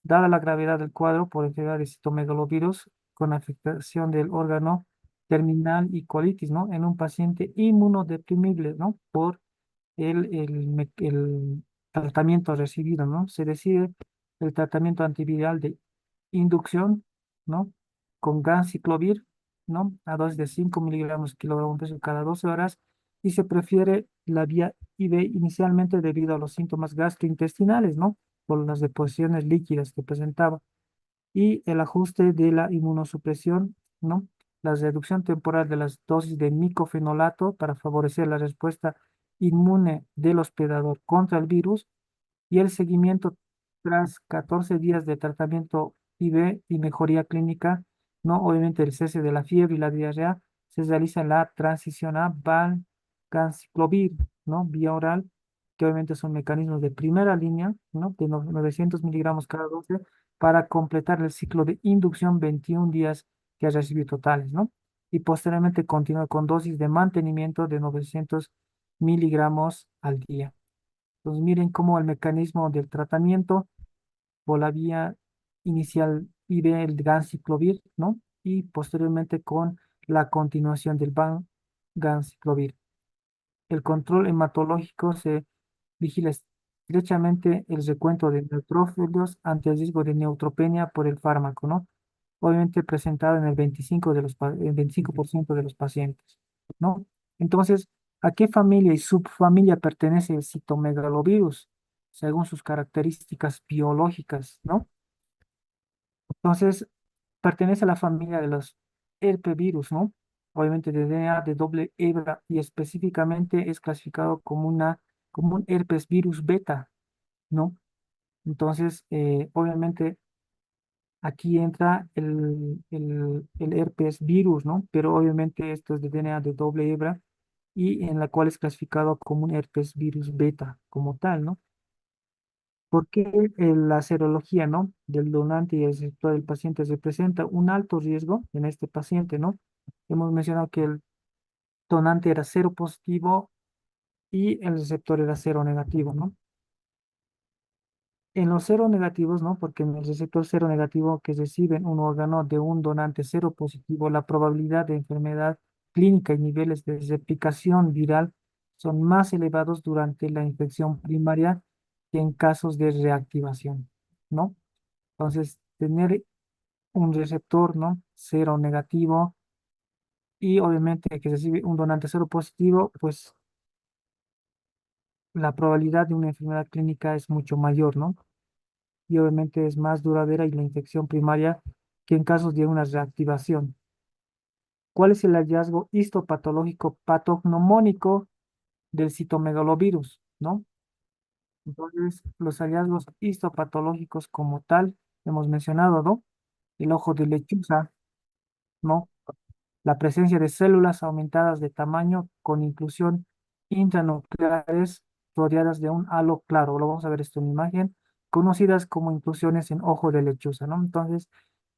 Speaker 1: dada la gravedad del cuadro por enfermedad de citomegalovirus con afectación del órgano terminal y colitis, ¿no? En un paciente inmunodeprimible, ¿no? Por el tratamiento recibido, ¿no? Se decide el tratamiento antiviral de inducción, ¿no? Con ganciclovir, ¿no? A dosis de 5 miligramos kilogramo peso cada 12 horas y se prefiere la vía IV inicialmente debido a los síntomas gastrointestinales, ¿no? Por las deposiciones líquidas que presentaba y el ajuste de la inmunosupresión, ¿no? La reducción temporal de las dosis de micofenolato para favorecer la respuesta inmune del hospedador contra el virus y el seguimiento tras 14 días de tratamiento IV y mejoría clínica, ¿no? Obviamente el cese de la fiebre y la diarrea se realiza en la transición a valganciclovir, ¿no? Vía oral, que obviamente son mecanismos de primera línea, ¿no? De 900 miligramos cada 12 para completar el ciclo de inducción 21 días que ha recibido totales, ¿no? Y posteriormente continúa con dosis de mantenimiento de 900 miligramos al día. Entonces, miren cómo el mecanismo del tratamiento por la vía inicial y del ganciclovir, ¿no? Y posteriormente con la continuación del ganciclovir. El control hematológico se vigila estrechamente el recuento de neutrófilos ante el riesgo de neutropenia por el fármaco, ¿no? Obviamente presentado en el 25% de los pacientes, ¿no? Entonces, ¿a qué familia y subfamilia pertenece el citomegalovirus? Según sus características biológicas, ¿no? Entonces, pertenece a la familia de los herpevirus, ¿no? Obviamente de DNA de doble hebra y específicamente es clasificado como un herpes virus beta, ¿no? Entonces, obviamente aquí entra el herpes virus, ¿no? Pero obviamente esto es de DNA de doble hebra y en la cual es clasificado como un herpes virus beta como tal, ¿no? Porque la serología, ¿no? Del donante y el receptor del paciente representa un alto riesgo en este paciente, ¿no? Hemos mencionado que el donante era cero positivo y el receptor era cero negativo, ¿no? En los cero negativos, ¿no? Porque en el receptor cero negativo que reciben un órgano de un donante cero positivo, la probabilidad de enfermedad clínica y niveles de replicación viral son más elevados durante la infección primaria que en casos de reactivación, ¿no? Entonces, tener un receptor, ¿no? Cero negativo y obviamente que recibe un donante cero positivo, pues la probabilidad de una enfermedad clínica es mucho mayor, ¿no? Y obviamente es más duradera y la infección primaria que en casos de una reactivación. ¿Cuál es el hallazgo histopatológico patognomónico del citomegalovirus, ¿no? Entonces, los hallazgos histopatológicos como tal, hemos mencionado, ¿no? El ojo de lechuza, ¿no? La presencia de células aumentadas de tamaño con inclusión intranucleares rodeadas de un halo claro. Lo vamos a ver esto en imagen, conocidas como inclusiones en ojo de lechuza, ¿no? Entonces,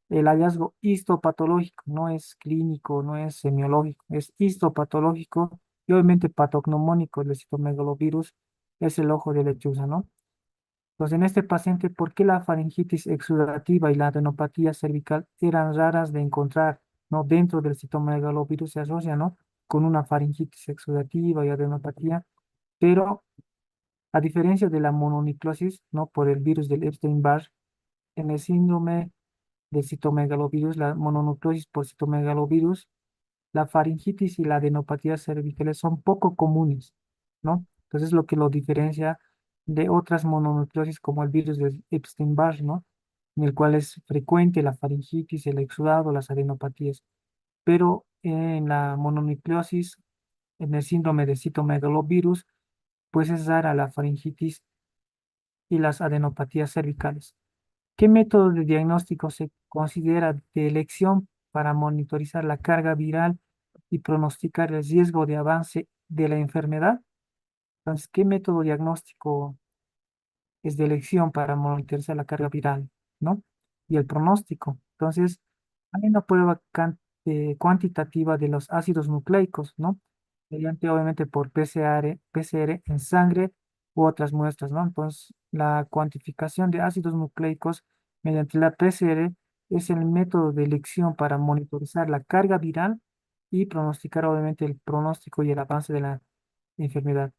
Speaker 1: el hallazgo histopatológico no es clínico, no es semiológico, es histopatológico y obviamente patognomónico del citomegalovirus es el ojo de lechuza, ¿no? Pues en este paciente, ¿por qué la faringitis exudativa y la adenopatía cervical eran raras de encontrar, ¿no? Dentro del citomegalovirus se asocia, ¿no? Con una faringitis exudativa y adenopatía, pero a diferencia de la mononucleosis, ¿no? Por el virus del Epstein-Barr, en el síndrome del citomegalovirus, la mononucleosis por citomegalovirus, la faringitis y la adenopatía cervicales son poco comunes, ¿no? Entonces, lo que lo diferencia de otras mononucleosis como el virus de Epstein-Barr, ¿no? En el cual es frecuente la faringitis, el exudado, las adenopatías. Pero en la mononucleosis, en el síndrome de citomegalovirus, pues es rara la faringitis y las adenopatías cervicales. ¿Qué método de diagnóstico se considera de elección para monitorizar la carga viral y pronosticar el riesgo de avance de la enfermedad? Entonces, ¿qué método diagnóstico es de elección para monitorizar la carga viral, ¿no? Y el pronóstico. Entonces, hay una prueba cuantitativa de los ácidos nucleicos, ¿no? mediante obviamente por PCR en sangre u otras muestras, ¿no? Entonces, la cuantificación de ácidos nucleicos mediante la PCR es el método de elección para monitorizar la carga viral y pronosticar obviamente el pronóstico y el avance de la enfermedad.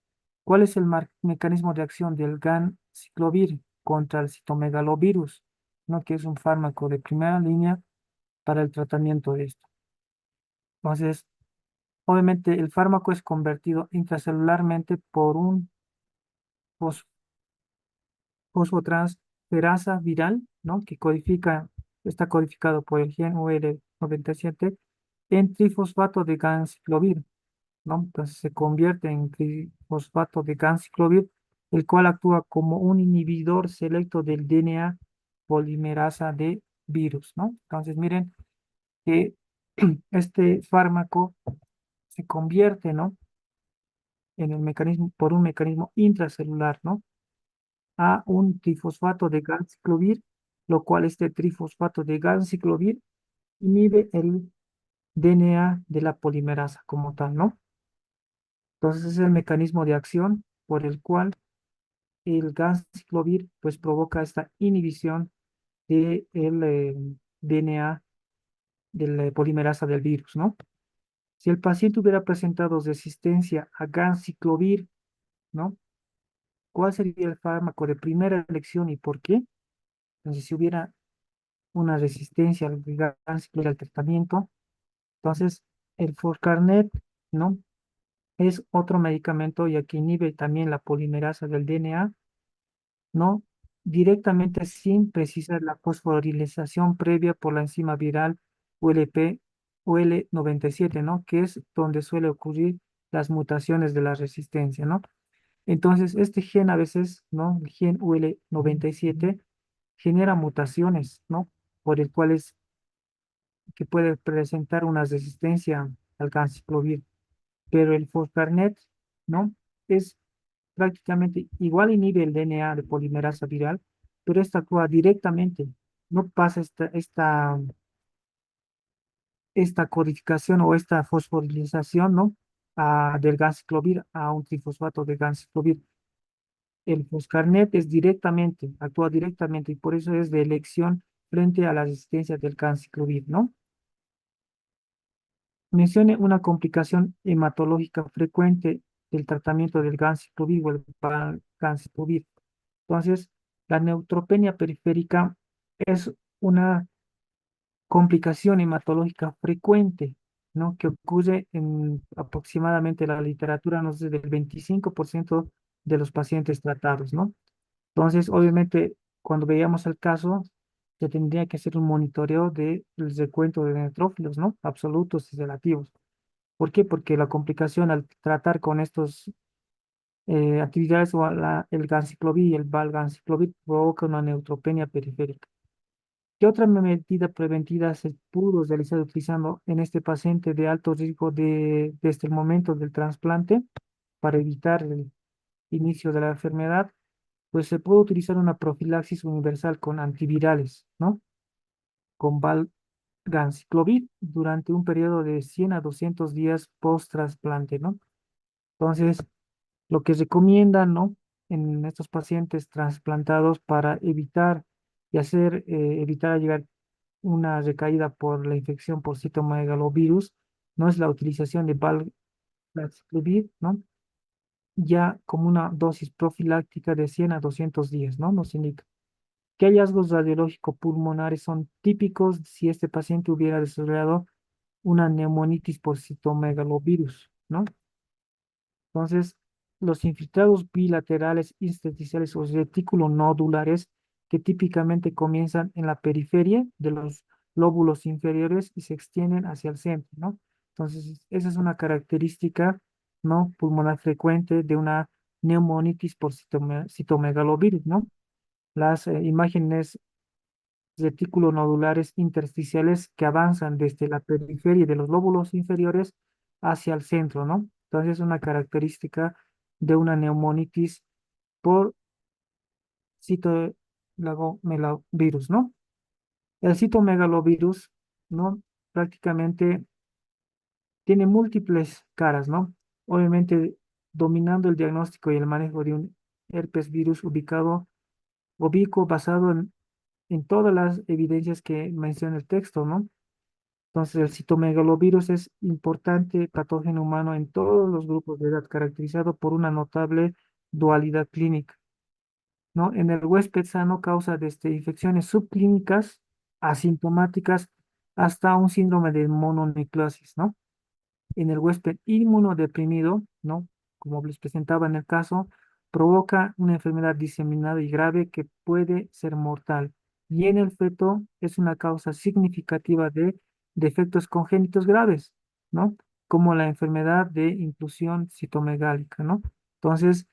Speaker 1: ¿Cuál es el mecanismo de acción del ganciclovir contra el citomegalovirus? ¿No? Que es un fármaco de primera línea para el tratamiento de esto. Entonces, obviamente el fármaco es convertido intracelularmente por un fos- fosfotransferasa viral, ¿no? Que está codificado por el gen UL97 en trifosfato de ganciclovir, ¿no? Entonces se convierte en trifosfato de ganciclovir, el cual actúa como un inhibidor selecto del DNA polimerasa de virus, ¿no? Entonces miren que este fármaco se convierte, ¿no? En el mecanismo, por un mecanismo intracelular, ¿no? A un trifosfato de ganciclovir, lo cual este trifosfato de ganciclovir inhibe el DNA de la polimerasa como tal, ¿no? Entonces es el mecanismo de acción por el cual el ganciclovir pues provoca esta inhibición de el DNA de la polimerasa del virus, ¿no? Si el paciente hubiera presentado resistencia a ganciclovir, ¿no? ¿Cuál sería el fármaco de primera elección y por qué? Entonces, si hubiera una resistencia al ganciclovir al tratamiento, entonces el Forcarnet, ¿no? Es otro medicamento ya que inhibe también la polimerasa del DNA, ¿no? Directamente sin precisar la fosforilización previa por la enzima viral ULP, UL97, ¿no? Que es donde suele ocurrir las mutaciones de la resistencia, ¿no? Entonces, este gen a veces, ¿no? El gen UL97 genera mutaciones, ¿no? Por el cual es que puede presentar una resistencia al ganciclovir, pero el foscarnet, ¿no? Es prácticamente igual inhibe el DNA de polimerasa viral, pero esta actúa directamente, no pasa esta codificación o esta fosforilización, ¿no? Del ganciclovir a un trifosfato de ganciclovir. El foscarnet es directamente, actúa directamente y por eso es de elección frente a la resistencia del ganciclovir, ¿no? Mencione una complicación hematológica frecuente del tratamiento del ganciclovir o el ganciclovir. Entonces, la neutropenia periférica es una complicación hematológica frecuente, ¿no? Que ocurre en aproximadamente la literatura, no sé, del 25% de los pacientes tratados, ¿no? Entonces, obviamente, cuando veíamos el caso, se tendría que hacer un monitoreo del recuento de neutrófilos, ¿no? Absolutos y relativos. ¿Por qué? Porque la complicación al tratar con estos actividades o el ganciclovir y el valganciclovir provoca una neutropenia periférica. ¿Qué otra medida preventiva se pudo realizar utilizando en este paciente de alto riesgo desde el momento del trasplante para evitar el inicio de la enfermedad? Pues se puede utilizar una profilaxis universal con antivirales, ¿no? Con valganciclovir durante un periodo de 100 a 200 días post-trasplante, ¿no? Entonces, lo que recomiendan, ¿no? En estos pacientes trasplantados para evitar y evitar llegar una recaída por la infección por citomegalovirus, no es la utilización de valganciclovir, ¿no? Ya como una dosis profiláctica de 100 a 200 días, ¿no? Nos indica. ¿Qué hallazgos radiológicos pulmonares son típicos si este paciente hubiera desarrollado una neumonitis por citomegalovirus, ¿no? Entonces, los infiltrados bilaterales intersticiales o reticulonodulares que típicamente comienzan en la periferia de los lóbulos inferiores y se extienden hacia el centro, ¿no? Entonces, esa es una característica, ¿no? Pulmonar frecuente de una neumonitis por citomegalovirus, ¿no? Las imágenes reticulonodulares intersticiales que avanzan desde la periferia de los lóbulos inferiores hacia el centro, ¿no? Entonces es una característica de una neumonitis por citomegalovirus, ¿no? El citomegalovirus, ¿no? Prácticamente tiene múltiples caras, ¿no? obviamente dominando el diagnóstico y el manejo de un herpes virus ubicuo basado en todas las evidencias que menciona el texto, ¿no? Entonces, el citomegalovirus es importante patógeno humano en todos los grupos de edad, caracterizado por una notable dualidad clínica, ¿no? En el huésped sano causa desde infecciones subclínicas, asintomáticas, hasta un síndrome de mononucleosis, ¿no? En el huésped inmunodeprimido, ¿no? Como les presentaba en el caso, provoca una enfermedad diseminada y grave que puede ser mortal. Y en el feto es una causa significativa de defectos congénitos graves, ¿no? Como la enfermedad de inclusión citomegálica, ¿no? Entonces,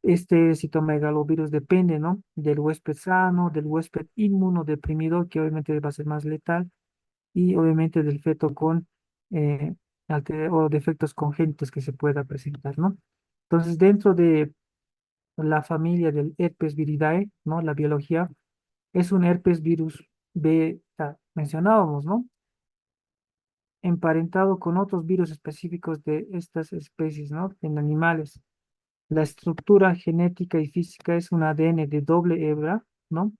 Speaker 1: este citomegalovirus depende, ¿no? Del huésped sano, del huésped inmunodeprimido, que obviamente va a ser más letal, y obviamente del feto con eh, o defectos congénitos que se pueda presentar, ¿no? Entonces, dentro de la familia del herpes viridae, ¿no? La biología es un herpes virus beta, mencionábamos, ¿no? Emparentado con otros virus específicos de estas especies, ¿no? En animales. La estructura genética y física es un ADN de doble hebra, ¿no?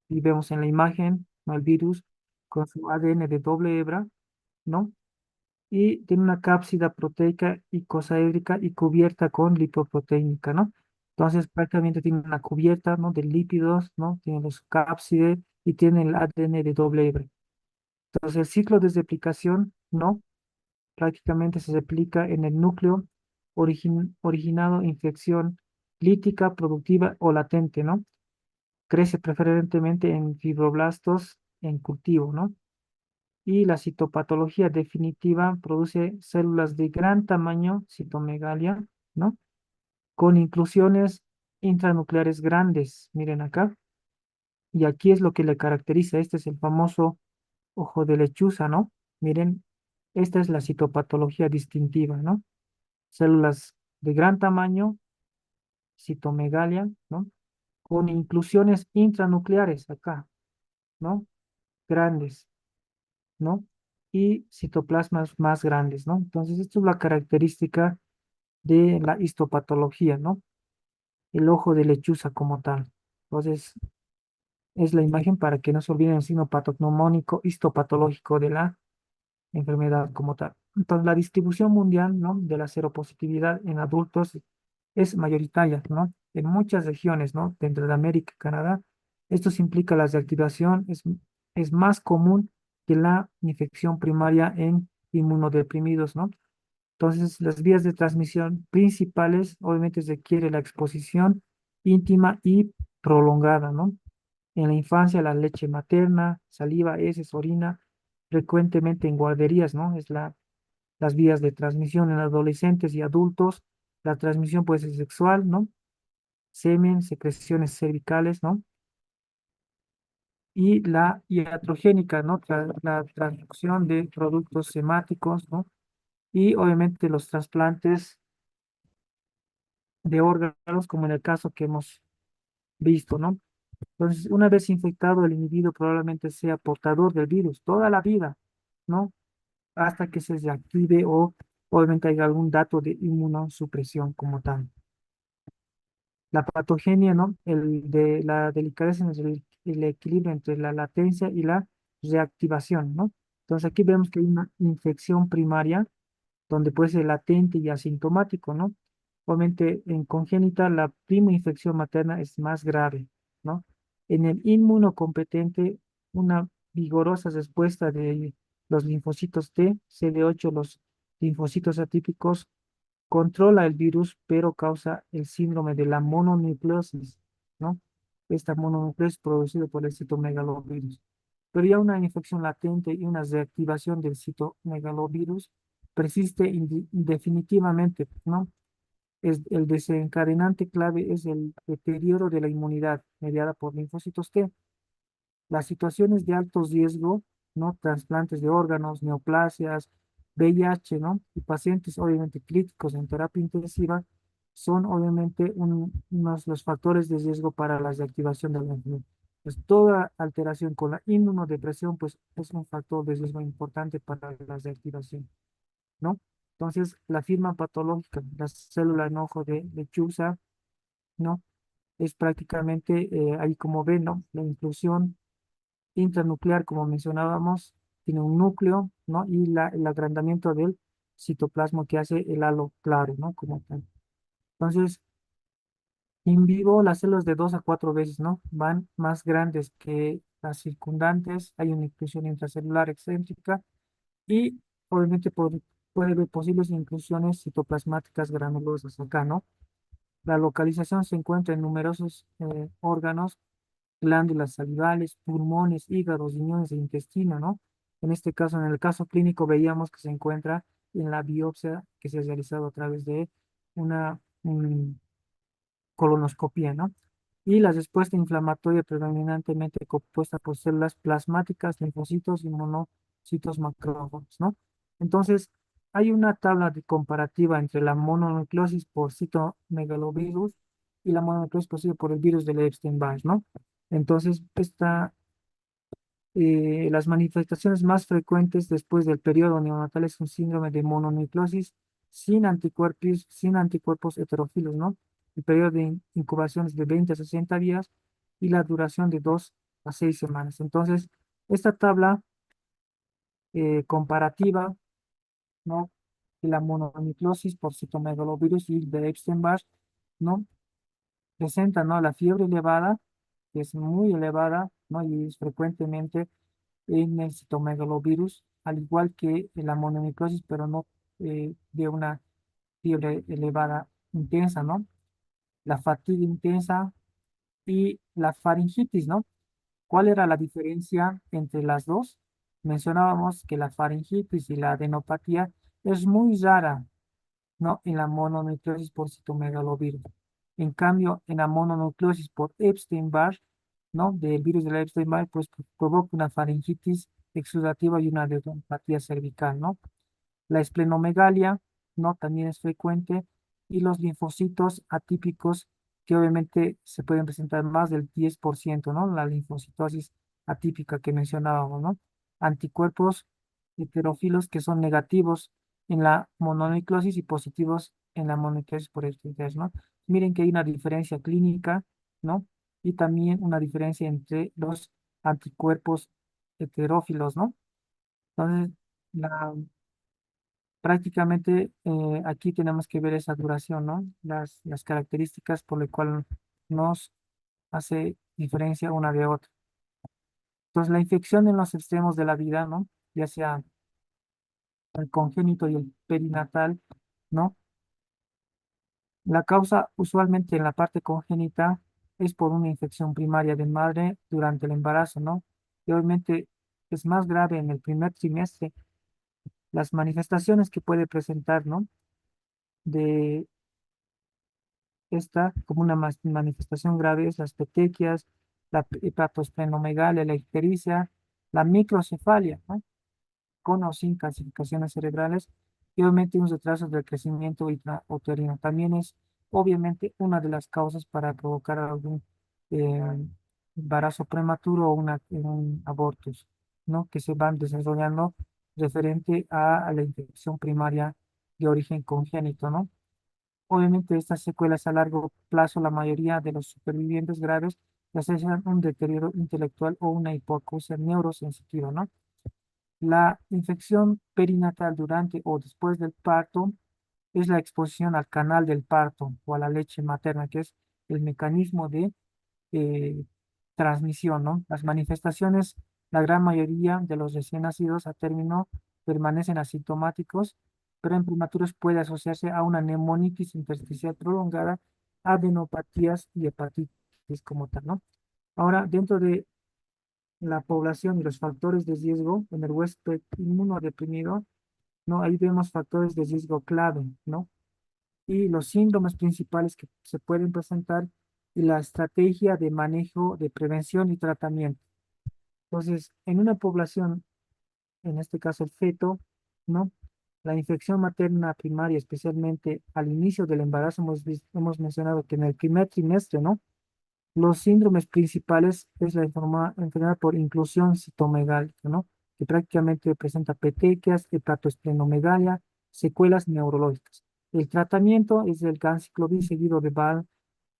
Speaker 1: Y vemos en la imagen, ¿no? El virus con su ADN de doble hebra, ¿no? Y tiene una cápsida proteica icosaédrica y cubierta con lipoproteínica, ¿no? Entonces prácticamente tiene una cubierta, ¿no? De lípidos, ¿no? Tiene los cápsides y tiene el ADN de doble hebra. Entonces el ciclo de replicación, ¿no? Prácticamente se replica en el núcleo originado infección lítica, productiva o latente, ¿no? Crece preferentemente en fibroblastos en cultivo, ¿no? Y la citopatología definitiva produce células de gran tamaño, citomegalia, ¿no? Con inclusiones intranucleares grandes. Miren acá. Y aquí es lo que le caracteriza. Este es el famoso ojo de lechuza, ¿no? Miren, esta es la citopatología distintiva, ¿no? Células de gran tamaño, citomegalia, ¿no? Con inclusiones intranucleares acá, ¿no? Grandes. ¿No? Y citoplasmas más grandes, ¿no? Entonces, esto es la característica de la histopatología, ¿no? El ojo de lechuza como tal. Entonces, es la imagen para que no se olviden el signo patognomónico histopatológico de la enfermedad como tal. Entonces, la distribución mundial, ¿no? De la seropositividad en adultos es mayoritaria, ¿no? En muchas regiones, ¿no? Dentro de América y Canadá, esto implica la reactivación, es más común que la infección primaria en inmunodeprimidos, ¿no? Entonces, las vías de transmisión principales, obviamente, requiere la exposición íntima y prolongada, ¿no? En la infancia, la leche materna, saliva, heces, orina, frecuentemente en guarderías, ¿no? Las vías de transmisión en adolescentes y adultos. La transmisión puede ser sexual, ¿no? Semen, secreciones cervicales, ¿no? Y la iatrogénica, ¿no? La transducción de productos hemáticos, ¿no? Y obviamente los trasplantes de órganos, como en el caso que hemos visto, ¿no? Entonces, una vez infectado, el individuo probablemente sea portador del virus toda la vida, ¿no? Hasta que se reactive o obviamente haya algún dato de inmunosupresión como tal. La patogenia, ¿no? De la delicadeza en el equilibrio entre la latencia y la reactivación, ¿no? Entonces aquí vemos que hay una infección primaria donde puede ser latente y asintomático, ¿no? Obviamente en congénita la prima infección materna es más grave, ¿no? En el inmunocompetente, una vigorosa respuesta de los linfocitos T, CD8, los linfocitos atípicos controla el virus, pero causa el síndrome de la mononucleosis, ¿no? Esta mononucleosis producido por el citomegalovirus. Pero ya una infección latente y una reactivación del citomegalovirus persiste indefinitivamente, ¿no? El desencadenante clave es el deterioro de la inmunidad mediada por linfocitos T. Las situaciones de alto riesgo, ¿no? Trasplantes de órganos, neoplasias, VIH, ¿no? Y pacientes obviamente críticos en terapia intensiva son obviamente unos los factores de riesgo para la reactivación de la enfermedad. Pues toda alteración con la inmunodepresión, pues es un factor de riesgo importante para la reactivación, ¿no? Entonces, la firma patológica, la célula en ojo de lechuza, ¿no? Es prácticamente, ahí como ven, ¿no? La inclusión intranuclear, como mencionábamos, tiene un núcleo, ¿no? Y el agrandamiento del citoplasma que hace el halo claro, ¿no? Como tal. Entonces, in vivo, las células de 2 a 4 veces, ¿no? Van más grandes que las circundantes, hay una inclusión intracelular excéntrica y obviamente puede haber posibles inclusiones citoplasmáticas granulosas acá, ¿no? La localización se encuentra en numerosos órganos, glándulas salivales, pulmones, hígados, riñones e intestino, ¿no? En este caso, en el caso clínico, veíamos que se encuentra en la biopsia que se ha realizado a través de una colonoscopía, ¿no? Y la respuesta inflamatoria predominantemente compuesta por células plasmáticas, linfocitos y monocitos macrófagos, ¿no? Entonces, hay una tabla de comparativa entre la mononucleosis por citomegalovirus y la mononucleosis posible por el virus del Epstein-Barr, ¿no? Entonces, las manifestaciones más frecuentes después del periodo neonatal es un síndrome de mononucleosis sin anticuerpos heterófilos, ¿no? El periodo de incubación es de 20 a 60 días y la duración de 2 a 6 semanas. Entonces, esta tabla comparativa, ¿no? De la mononucleosis por citomegalovirus y de Epstein-Barr, ¿no? Presenta, ¿no? La fiebre elevada, que es muy elevada, ¿no? Y es frecuentemente en el citomegalovirus, al igual que en la mononucleosis, pero no de una fiebre elevada intensa, ¿no? La fatiga intensa y la faringitis, ¿no? ¿Cuál era la diferencia entre las dos? Mencionábamos que la faringitis y la adenopatía es muy rara, ¿no? En la mononucleosis por citomegalovirus. En cambio, en la mononucleosis por Epstein-Barr, ¿no? Del virus de la Epstein-Barr, pues provoca una faringitis exudativa y una adenopatía cervical, ¿no? La esplenomegalia, ¿no? También es frecuente y los linfocitos atípicos que obviamente se pueden presentar más del 10%, ¿no? La linfocitosis atípica que mencionábamos, ¿no? Anticuerpos heterófilos que son negativos en la mononucleosis y positivos en la mononucleosis por esteroides, ¿no? Miren que hay una diferencia clínica, ¿no? Y también una diferencia entre los anticuerpos heterófilos, ¿no? Entonces, la, prácticamente aquí tenemos que ver esa duración, ¿no? Las características por las cuales nos hace diferencia una de otra. Entonces, la infección en los extremos de la vida, ¿no? Ya sea el congénito y el perinatal, ¿no? La causa usualmente en la parte congénita es por una infección primaria de madre durante el embarazo, ¿no? Y obviamente es más grave en el primer trimestre. Las manifestaciones que puede presentar, ¿no? De esta como una manifestación grave es las petequias, la hepatosplenomegalia, la ictericia, la microcefalia, ¿no? Con o sin calcificaciones cerebrales y obviamente un retraso del crecimiento uterino. También es obviamente una de las causas para provocar algún eh, embarazo prematuro o un abortus, ¿no? Que se van desarrollando referente a la infección primaria de origen congénito, ¿no? Obviamente, estas secuelas a largo plazo, la mayoría de los supervivientes graves presentan un deterioro intelectual o una hipoacusia neurosensitiva, ¿no? La infección perinatal durante o después del parto es la exposición al canal del parto o a la leche materna, que es el mecanismo de eh, transmisión, ¿no? Las manifestaciones, la gran mayoría de los recién nacidos a término permanecen asintomáticos, pero en prematuros puede asociarse a una neumonitis intersticial prolongada, adenopatías y hepatitis como tal, ¿no? Ahora, dentro de la población y los factores de riesgo en el huésped inmunodeprimido, ¿no? Ahí vemos factores de riesgo clave, ¿no? Y los síndromes principales que se pueden presentar y la estrategia de manejo de prevención y tratamiento. Entonces, en una población, en este caso el feto, ¿no? La infección materna primaria, especialmente al inicio del embarazo, hemos mencionado que en el primer trimestre, ¿no? Los síndromes principales es la enfermedad por inclusión citomegálica, ¿no? Que prácticamente presenta petequias, hepatoesplenomegalia, secuelas neurológicas. El tratamiento es el ganciclovir seguido de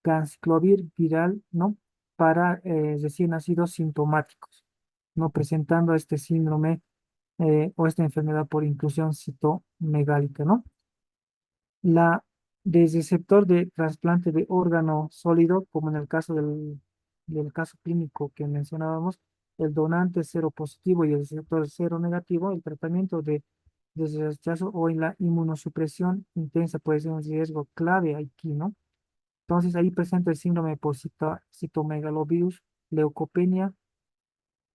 Speaker 1: ganciclovir viral, ¿no? Para recién nacidos sintomáticos, ¿no? Presentando este síndrome o esta enfermedad por inclusión citomegálica, ¿no? La, Desde el sector de trasplante de órgano sólido, como en el caso del caso clínico que mencionábamos, el donante cero positivo y el receptor cero negativo, el tratamiento de ese rechazo o en la inmunosupresión intensa puede ser un riesgo clave aquí, ¿no? Entonces ahí presenta el síndrome por citomegalovirus, leucopenia,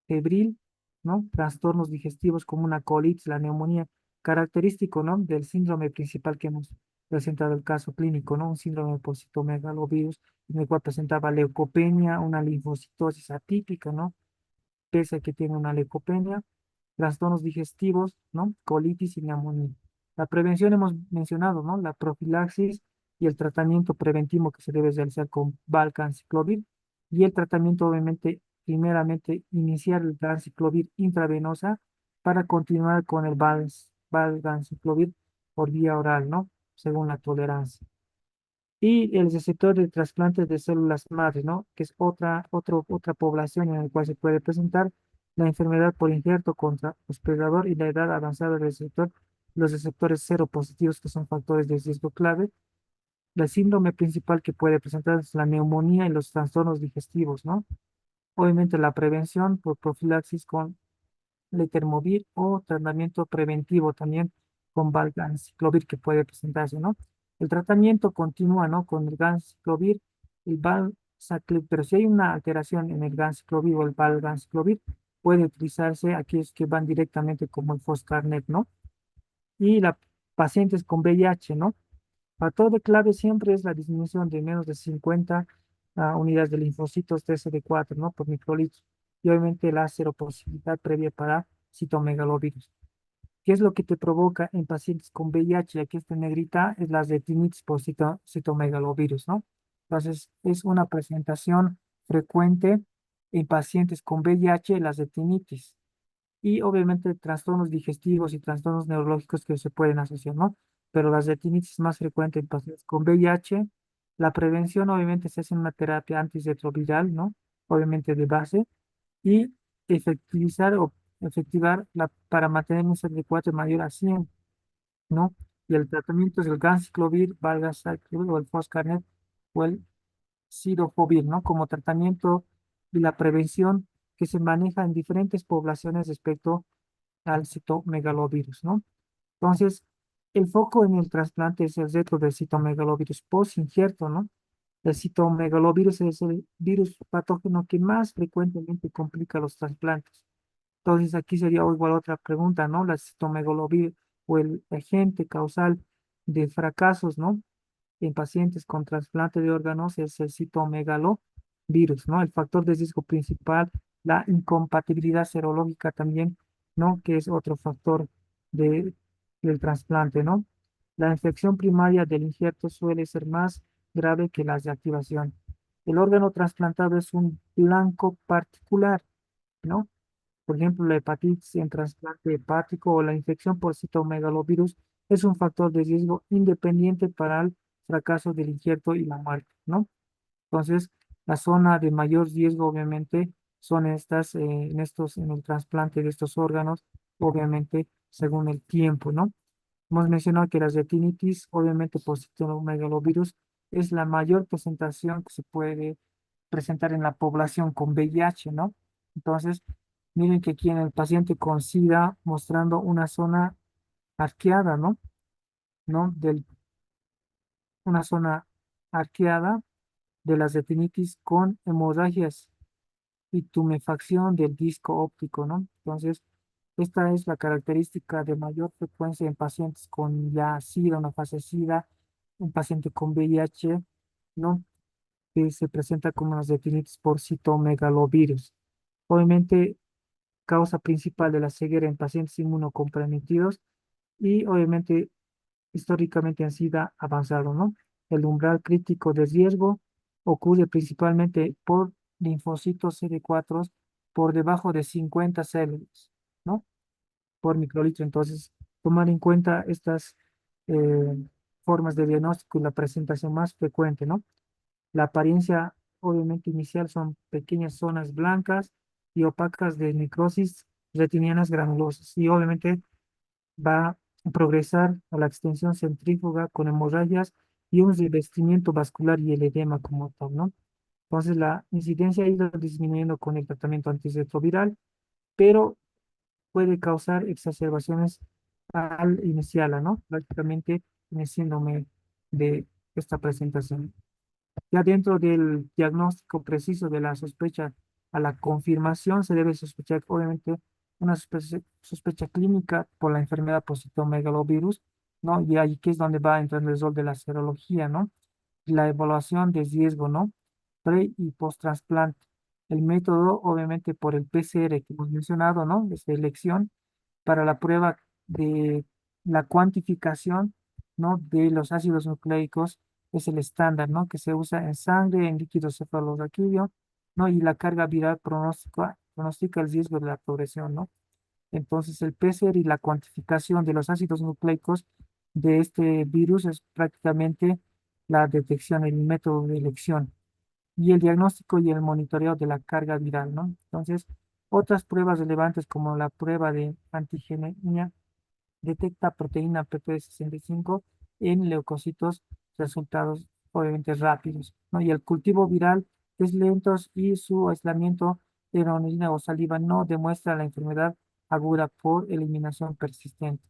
Speaker 1: febril, ¿no? Trastornos digestivos como una colitis, la neumonía, característico, ¿no? Del síndrome principal que hemos presentado el caso clínico, ¿no? Un síndrome por citomegalovirus, en el cual presentaba leucopenia, una linfocitosis atípica, ¿no? Pese a que tiene una leucopenia, trastornos digestivos, ¿no? Colitis y neumonía. La prevención hemos mencionado, ¿no? La profilaxis y el tratamiento preventivo que se debe realizar con valganciclovir y el tratamiento, obviamente, primeramente iniciar el ganciclovir intravenosa para continuar con el valganciclovir por vía oral, ¿no? Según la tolerancia y el receptor de trasplante de células madre, ¿no? Que es otra población en la cual se puede presentar la enfermedad por injerto contra hospedador y la edad avanzada del receptor, los receptores seropositivos, que son factores de riesgo clave. El síndrome principal que puede presentar es la neumonía y los trastornos digestivos, ¿no? Obviamente la prevención por profilaxis con letermovir o tratamiento preventivo también con valganciclovir que puede presentarse, ¿no? El tratamiento continúa, ¿no? Con el ganciclovir, el valsaclovir, pero si hay una alteración en el ganciclovir o el valganciclovir, puede utilizarse aquellos que van directamente como el Foscarnet, ¿no? Y la pacientes con VIH, ¿no? Factor de clave siempre es la disminución de menos de 50 unidades de linfocitos TCD4, ¿no? Por microlitro. Y obviamente la seroposibilidad previa para citomegalovirus. ¿Qué es lo que te provoca en pacientes con VIH? Aquí esta negrita es la retinitis por citomegalovirus, ¿no? Entonces, es una presentación frecuente en pacientes con VIH, la retinitis y obviamente trastornos digestivos y trastornos neurológicos que se pueden asociar, ¿no? Pero la retinitis es más frecuente en pacientes con VIH. La prevención obviamente se hace en una terapia antirretroviral, ¿no? Obviamente de base, y efectivizar o efectivar para mantener un CD4 mayor a 100, ¿no? Y el tratamiento es el ganciclovir, valganciclovir o el foscarnet o el cidofovir, ¿no? Como tratamiento y la prevención que se maneja en diferentes poblaciones respecto al citomegalovirus, ¿no? Entonces, el foco en el trasplante es el reto del citomegalovirus post-injerto, ¿no? El citomegalovirus es el virus patógeno que más frecuentemente complica los trasplantes. Entonces, aquí sería igual otra pregunta, ¿no? La citomegalovirus o el agente causal de fracasos, ¿no? En pacientes con trasplante de órganos es el citomegalovirus, ¿no? El factor de riesgo principal, la incompatibilidad serológica también, ¿no? Que es otro factor de, del trasplante, ¿no? La infección primaria del injerto suele ser más grave que la reactivación. El órgano trasplantado es un blanco particular, ¿no? Por ejemplo, la hepatitis en trasplante hepático o la infección por citomegalovirus es un factor de riesgo independiente para el fracaso del injerto y la muerte, ¿no? Entonces, la zona de mayor riesgo, obviamente, son en el trasplante de estos órganos, obviamente, según el tiempo, ¿no? Hemos mencionado que la retinitis, obviamente, por citomegalovirus, es la mayor presentación que se puede presentar en la población con VIH, ¿no? Entonces, miren que aquí en el paciente con SIDA mostrando una zona arqueada, ¿no? ¿No? Una zona arqueada de la retinitis con hemorragias y tumefacción del disco óptico, ¿no? Entonces, esta es la característica de mayor frecuencia en pacientes con ya SIDA, una fase SIDA, un paciente con VIH, ¿no? Que se presenta como una retinitis por citomegalovirus. Obviamente, causa principal de la ceguera en pacientes inmunocomprometidos y obviamente históricamente han sido avanzado, ¿no? El umbral crítico de riesgo ocurre principalmente por linfocitos CD4 por debajo de 50 células, ¿no? Por microlitro. Entonces, tomar en cuenta estas eh, formas de diagnóstico y la presentación más frecuente, ¿no? La apariencia, obviamente, inicial son pequeñas zonas blancas y opacas de necrosis retinianas granulosas. Y obviamente va a progresar a la extensión centrífuga con hemorragias y un revestimiento vascular y el edema como tal, ¿no? Entonces la incidencia ha ido disminuyendo con el tratamiento antirretroviral, pero puede causar exacerbaciones al iniciarla, ¿no? Prácticamente en el síndrome de esta presentación. Ya dentro del diagnóstico preciso de la sospecha a la confirmación, se debe sospechar, obviamente, una sospecha clínica por la enfermedad por citomegalovirus, ¿no? Y ahí que es donde va entrando el rol de la serología, ¿no? La evaluación de riesgo, ¿no? Pre y post trasplante. El método, obviamente, por el PCR que hemos mencionado, ¿no? De selección para la prueba de la cuantificación, ¿no? De los ácidos nucleicos es el estándar, ¿no? Que se usa en sangre, en líquido cefalorraquídeo, ¿no? Y la carga viral pronostica el riesgo de la progresión, ¿no? Entonces, el PCR y la cuantificación de los ácidos nucleicos de este virus es prácticamente la detección, el método de elección y el diagnóstico y el monitoreo de la carga viral, ¿no? Entonces, otras pruebas relevantes como la prueba de antigenia detecta proteína PP65 en leucocitos, resultados obviamente rápidos, ¿no? Y el cultivo viral es lento y su aislamiento de orina o saliva no demuestra la enfermedad aguda por eliminación persistente.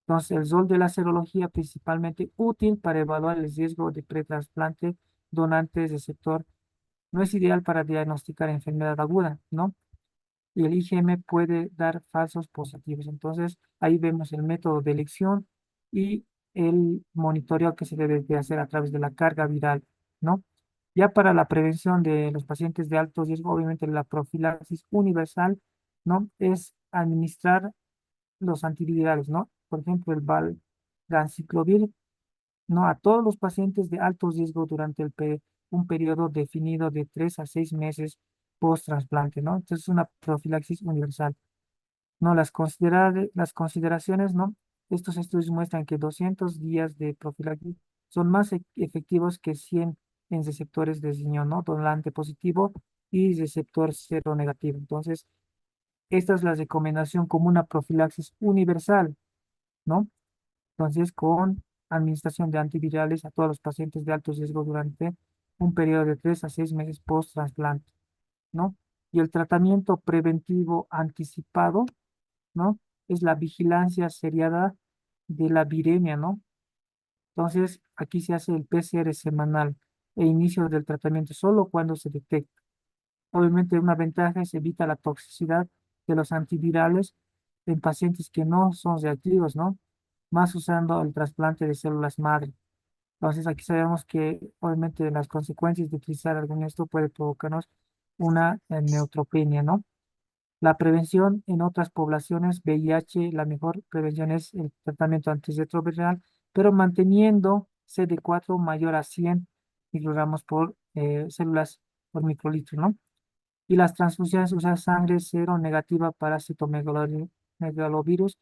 Speaker 1: Entonces, el rol de la serología principalmente útil para evaluar el riesgo de pretrasplante donantes receptor no es ideal para diagnosticar enfermedad aguda, ¿no? Y el IgM puede dar falsos positivos. Entonces, ahí vemos el método de elección y el monitoreo que se debe de hacer a través de la carga viral, ¿no? Ya para la prevención de los pacientes de alto riesgo, obviamente la profilaxis universal, ¿no? Es administrar los antivirales, ¿no? Por ejemplo, el valganciclovir, ¿no? A todos los pacientes de alto riesgo durante un periodo definido de 3 a 6 meses post-trasplante, ¿no? Entonces, una profilaxis universal. No, las consideraciones, ¿no? Estos estudios muestran que 200 días de profilaxis son más efectivos que 100 en receptores de riñón, ¿no? Donante positivo y receptor cero negativo. Entonces, esta es la recomendación como una profilaxis universal, ¿no? Entonces, con administración de antivirales a todos los pacientes de alto riesgo durante un periodo de 3 a 6 meses post-trasplante, ¿no? Y el tratamiento preventivo anticipado, ¿no? Es la vigilancia seriada de la viremia, ¿no? Entonces, aquí se hace el PCR semanal e inicio del tratamiento solo cuando se detecta. Obviamente, una ventaja es evita la toxicidad de los antivirales en pacientes que no son reactivos, ¿no? Más usando el trasplante de células madre. Entonces, aquí sabemos que obviamente las consecuencias de utilizar algún esto puede provocarnos una neutropenia, ¿no? La prevención en otras poblaciones, VIH, la mejor prevención es el tratamiento antirretroviral, pero manteniendo CD4 mayor a 100 microgramos por células por microlitro, ¿no? Y las transfusiones usan sangre cero negativa para citomegalovirus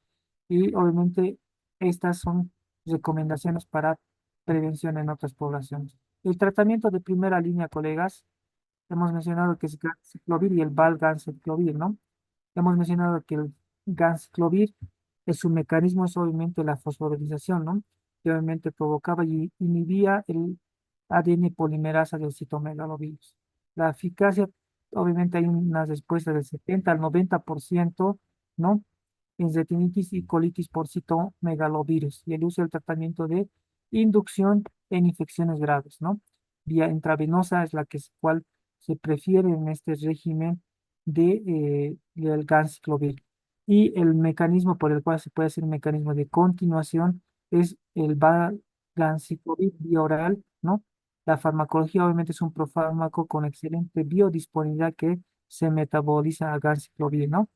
Speaker 1: y obviamente estas son recomendaciones para prevención en otras poblaciones. El tratamiento de primera línea, colegas, hemos mencionado que es ganciclovir y el valganciclovir, ¿no? Hemos mencionado que el ganciclovir, su mecanismo es obviamente la fosforilización, ¿no? Que obviamente provocaba y inhibía el ADN polimerasa del citomegalovirus. La eficacia, obviamente hay una respuesta del 70 al 90%, ¿no? En retinitis y colitis por citomegalovirus y el uso del tratamiento de inducción en infecciones graves, ¿no? Vía intravenosa es la cual se prefiere en este régimen del ganciclovir. Y el mecanismo por el cual se puede hacer un mecanismo de continuación es el ganciclovir vía oral, ¿no? La farmacología obviamente es un profármaco con excelente biodisponibilidad que se metaboliza a ganciclovir, ¿no?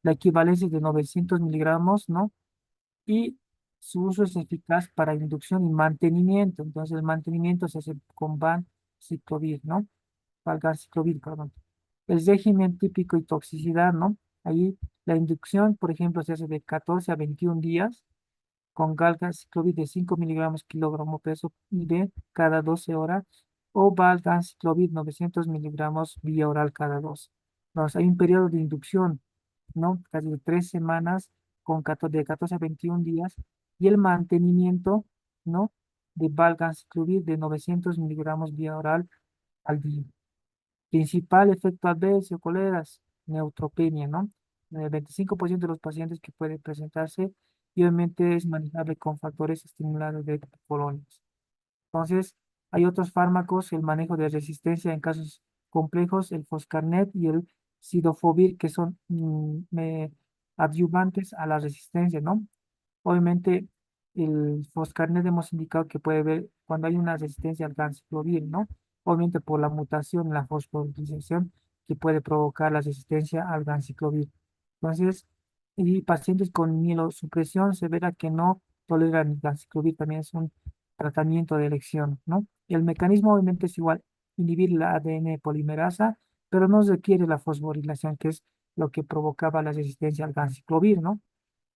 Speaker 1: La equivalencia es de 900 miligramos, ¿no? Y su uso es eficaz para inducción y mantenimiento. Entonces, el mantenimiento se hace con vanciclovir, ¿no? Valganciclovir, perdón. El régimen típico y toxicidad, ¿no? Ahí la inducción, por ejemplo, se hace de 14 a 21 días con galganciclovir de 5 miligramos kilogramo peso IV cada 12 horas o valganciclovir 900 miligramos vía oral cada 12. Entonces, hay un periodo de inducción, ¿no? Casi de 3 semanas de 14 a 21 días y el mantenimiento, ¿no? De valganciclovir de 900 miligramos vía oral al día. Principal efecto adverso, colegas, neutropenia, ¿no? En el 25% de los pacientes que puede presentarse y obviamente es manejable con factores estimuladores de colonias. Entonces, hay otros fármacos, el manejo de resistencia en casos complejos, el Foscarnet y el Cidofovir, que son adyuvantes a la resistencia, ¿no? Obviamente, el Foscarnet hemos indicado que puede ver cuando hay una resistencia al ganciclovir, ¿no? Obviamente por la mutación en la fosforilización que puede provocar la resistencia al ganciclovir. Entonces, y pacientes con mielosupresión severa que no toleran el ganciclovir también es un tratamiento de elección, ¿no? El mecanismo obviamente es igual, inhibir la ADN polimerasa, pero no requiere la fosforilación, que es lo que provocaba la resistencia al ganciclovir, ¿no?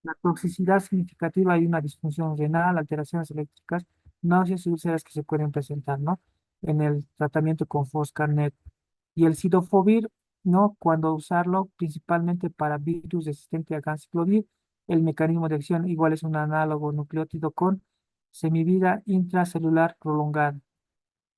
Speaker 1: La toxicidad significativa, hay una disfunción renal, alteraciones eléctricas, náuseas y úlceras que se pueden presentar, ¿no? En el tratamiento con Foscarnet. Y el Cidofovir, ¿no? Cuando usarlo principalmente para virus resistente a ganciclovir, el mecanismo de acción igual es un análogo nucleótido con semivida intracelular prolongada.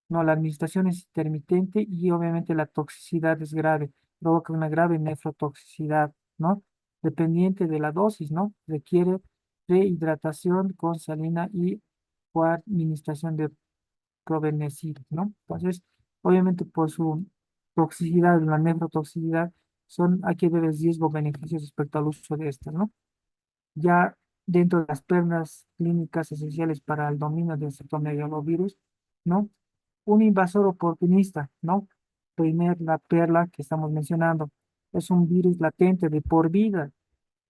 Speaker 1: No, la administración es intermitente y obviamente la toxicidad es grave, provoca una grave nefrotoxicidad, ¿no? Dependiente de la dosis, ¿no? Requiere rehidratación con salina y o administración de probenecid, ¿no? Entonces, obviamente por su toxicidad, la nefrotoxicidad, hay que ver el riesgo-beneficios respecto al uso de estas, ¿no? Ya dentro de las perlas clínicas esenciales para el dominio del citomegalovirus, ¿no? Un invasor oportunista, ¿no? La perla que estamos mencionando, es un virus latente de por vida.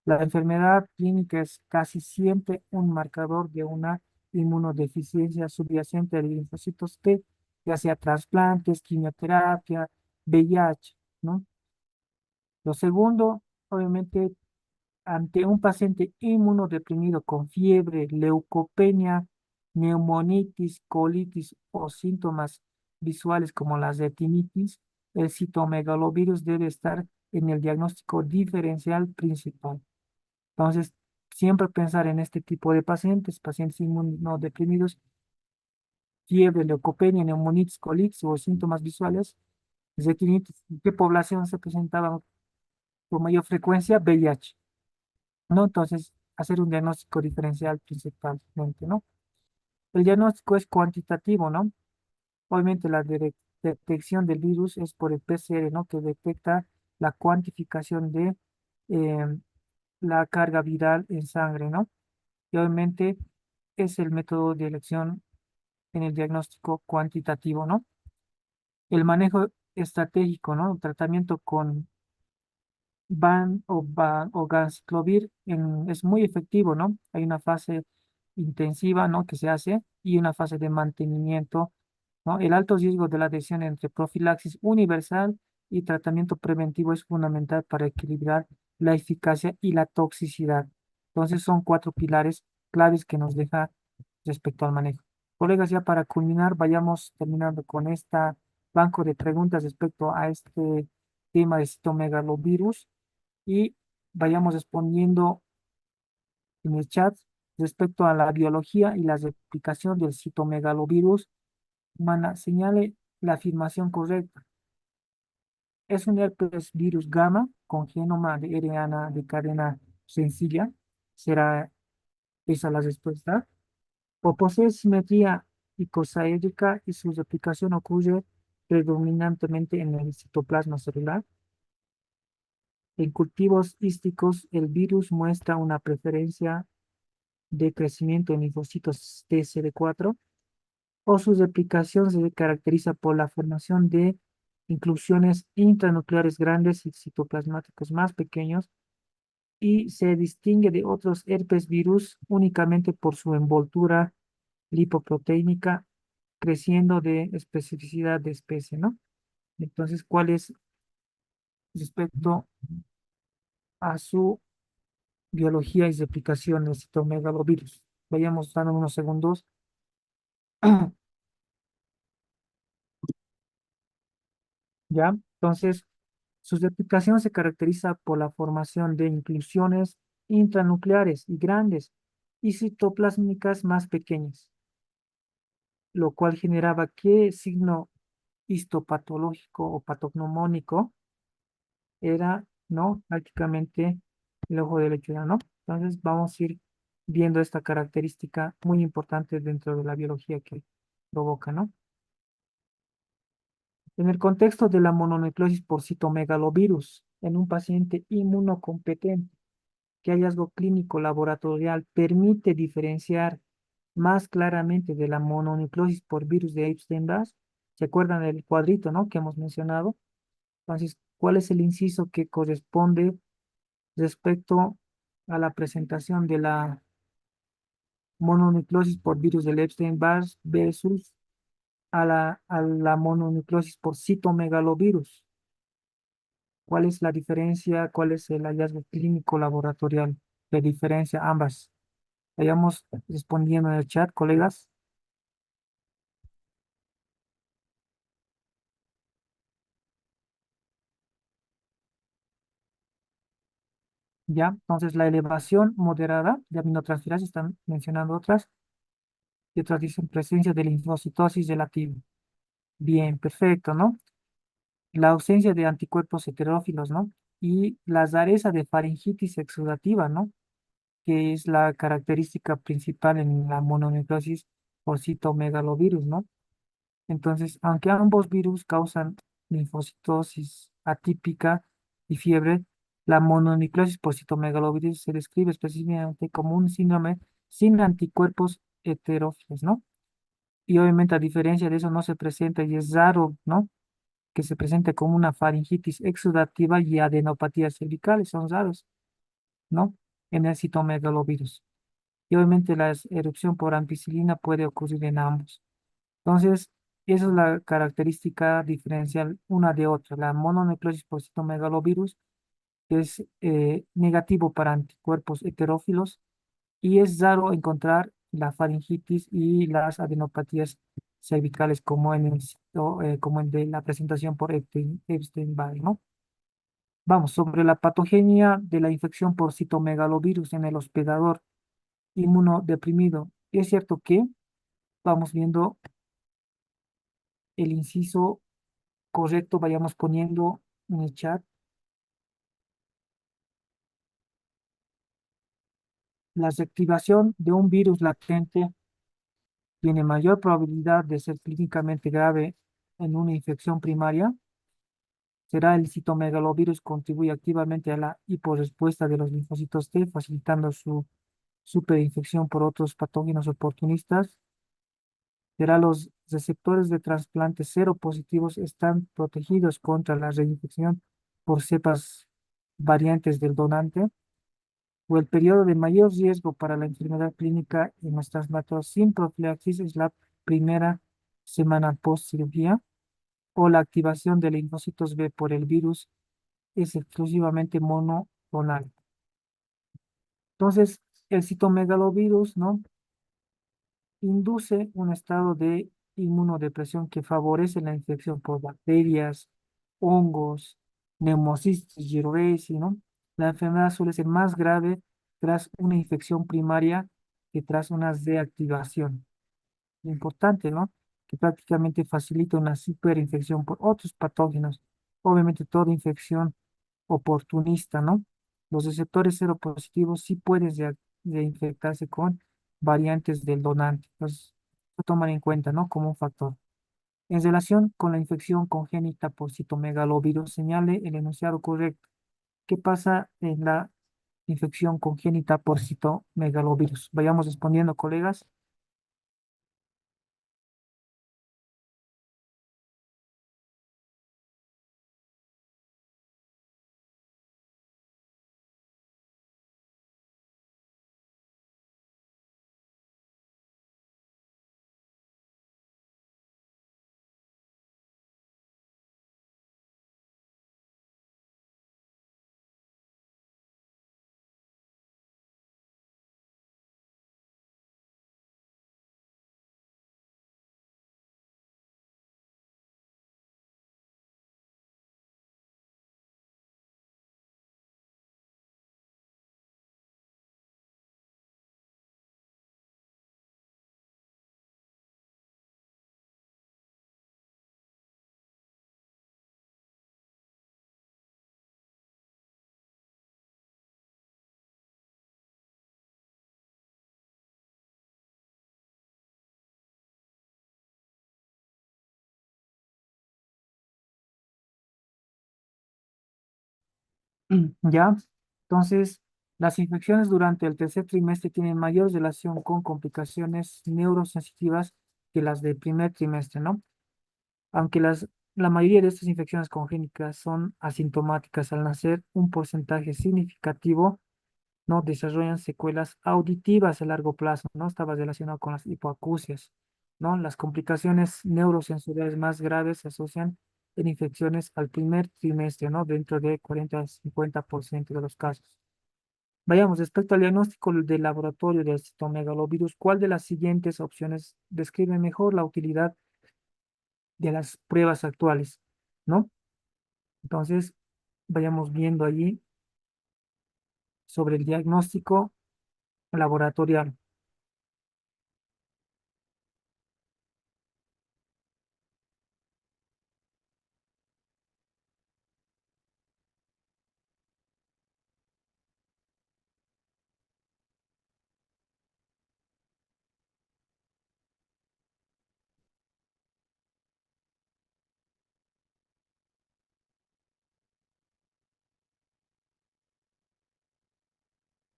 Speaker 1: La enfermedad clínica es casi siempre un marcador de una inmunodeficiencia subyacente de linfocitos T, ya sea trasplantes, quimioterapia, VIH, ¿no? Lo segundo, obviamente, ante un paciente inmunodeprimido con fiebre, leucopenia, neumonitis, colitis o síntomas visuales como la retinitis, el citomegalovirus debe estar en el diagnóstico diferencial principal. Entonces, siempre pensar en este tipo de pacientes inmunodeprimidos, fiebre, leucopenia, neumonitis, colitis o síntomas visuales, retinitis. ¿Qué población se presentaba con mayor frecuencia? VIH. ¿No? Entonces, hacer un diagnóstico diferencial principalmente, ¿no? El diagnóstico es cuantitativo, ¿no? Obviamente la detección del virus es por el PCR, ¿no? Que detecta la cuantificación de eh, la carga viral en sangre, ¿no? Y obviamente es el método de elección en el diagnóstico cuantitativo, ¿no? El manejo estratégico, ¿no? Tratamiento con o ganciclovir es muy efectivo, ¿no? Hay una fase intensiva, ¿no? Que se hace y una fase de mantenimiento, ¿no? El alto riesgo de la adhesión entre profilaxis universal y tratamiento preventivo es fundamental para equilibrar la eficacia y la toxicidad. Entonces son 4 pilares claves que nos deja respecto al manejo. Colegas, ya para culminar, vayamos terminando con esta banco de preguntas respecto a este tema de citomegalovirus y vayamos respondiendo en el chat respecto a la biología y la replicación del citomegalovirus humana. Señale la afirmación correcta. Es un herpes virus gamma con genoma de RNA de cadena sencilla. ¿Será esa la respuesta? O posee simetría icosaédrica y su replicación ocurre predominantemente en el citoplasma celular. En cultivos hísticos, el virus muestra una preferencia de crecimiento en linfocitos TCD4 o su replicación se caracteriza por la formación de inclusiones intranucleares grandes y citoplasmáticos más pequeños y se distingue de otros herpes virus únicamente por su envoltura lipoproteínica creciendo de especificidad de especie, ¿no? Entonces, ¿cuál es respecto a su biología y replicación del citomegalovirus? Vayamos dando unos segundos. ¿Ya? Entonces, su replicación se caracteriza por la formación de inclusiones intranucleares y grandes y citoplásmicas más pequeñas, lo cual generaba que signo histopatológico o patognomónico era, ¿no? Prácticamente el ojo de lechuga, ¿no? Entonces, vamos a ir viendo esta característica muy importante dentro de la biología que provoca, ¿no? En el contexto de la mononucleosis por citomegalovirus en un paciente inmunocompetente, ¿qué hallazgo clínico laboratorial permite diferenciar más claramente de la mononucleosis por virus de Epstein-Barr? ¿Se acuerdan del cuadrito, no? Que hemos mencionado. Entonces, ¿cuál es el inciso que corresponde respecto a la presentación de la mononucleosis por virus del Epstein-Barr versus a la mononucleosis por citomegalovirus? ¿Cuál es la diferencia? ¿Cuál es el hallazgo clínico laboratorial que diferencia ambas? Vayamos respondiendo en el chat, colegas. Ya, entonces la elevación moderada de aminotransferases, están mencionando otras, y otras dicen presencia de linfocitosis relativa. Bien, perfecto, ¿no? La ausencia de anticuerpos heterófilos, ¿no? Y la rareza de faringitis exudativa, ¿no? Que es la característica principal en la mononucleosis por citomegalovirus, ¿no? Entonces, aunque ambos virus causan linfocitosis atípica y fiebre, la mononucleosis por citomegalovirus se describe específicamente como un síndrome sin anticuerpos heterófilos, ¿no? Y obviamente a diferencia de eso no se presenta y es raro, ¿no? Que se presente como una faringitis exudativa y adenopatías cervicales, son raros, ¿no? En el citomegalovirus. Y obviamente la erupción por ampicilina puede ocurrir en ambos. Entonces, esa es la característica diferencial una de otra. La mononucleosis por citomegalovirus es negativo para anticuerpos heterófilos y es raro encontrar la faringitis y las adenopatías cervicales como en como en de la presentación por Epstein-Barr, ¿no? Vamos, sobre la patogenia de la infección por citomegalovirus en el hospedador inmunodeprimido. Es cierto que vamos viendo el inciso correcto, vayamos poniendo en el chat. La reactivación de un virus latente tiene mayor probabilidad de ser clínicamente grave en una infección primaria. Será el citomegalovirus contribuye activamente a la hiporrespuesta de los linfocitos T, facilitando su superinfección por otros patógenos oportunistas. Será los receptores de trasplante cero positivos están protegidos contra la reinfección por cepas variantes del donante, o el periodo de mayor riesgo para la enfermedad clínica en los trasplantados sin profilaxis es la primera semana post cirugía, o la activación de linfocitos B por el virus es exclusivamente monoclonal. Entonces, el citomegalovirus, ¿no? Induce un estado de inmunodepresión que favorece la infección por bacterias, hongos, Pneumocystis jirovecii, ¿no? La enfermedad suele ser más grave tras una infección primaria que tras una reactivación. Importante, ¿no? Que prácticamente facilita una superinfección por otros patógenos. Obviamente toda infección oportunista, ¿no? Los receptores seropositivos sí pueden reinfectarse con variantes del donante. Entonces, lo toman en cuenta, ¿no? Como un factor. En relación con la infección congénita por citomegalovirus, señale el enunciado correcto. ¿Qué pasa en la infección congénita por citomegalovirus? Vayamos respondiendo, colegas. ¿Ya? Entonces, las infecciones durante el tercer trimestre tienen mayor relación con complicaciones neurosensitivas que las del primer trimestre, ¿no? Aunque la mayoría de estas infecciones congénitas son asintomáticas al nacer, un porcentaje significativo no desarrollan secuelas auditivas a largo plazo, ¿no? Estaba relacionado con las hipoacusias, ¿no? Las complicaciones neurosensoriales más graves se asocian en infecciones al primer trimestre, ¿no? Dentro de 40 a 50% de los casos. Vayamos, respecto al diagnóstico del laboratorio del citomegalovirus, ¿cuál de las siguientes opciones describe mejor la utilidad de las pruebas actuales, ¿no? Entonces, vayamos viendo allí sobre el diagnóstico laboratorial.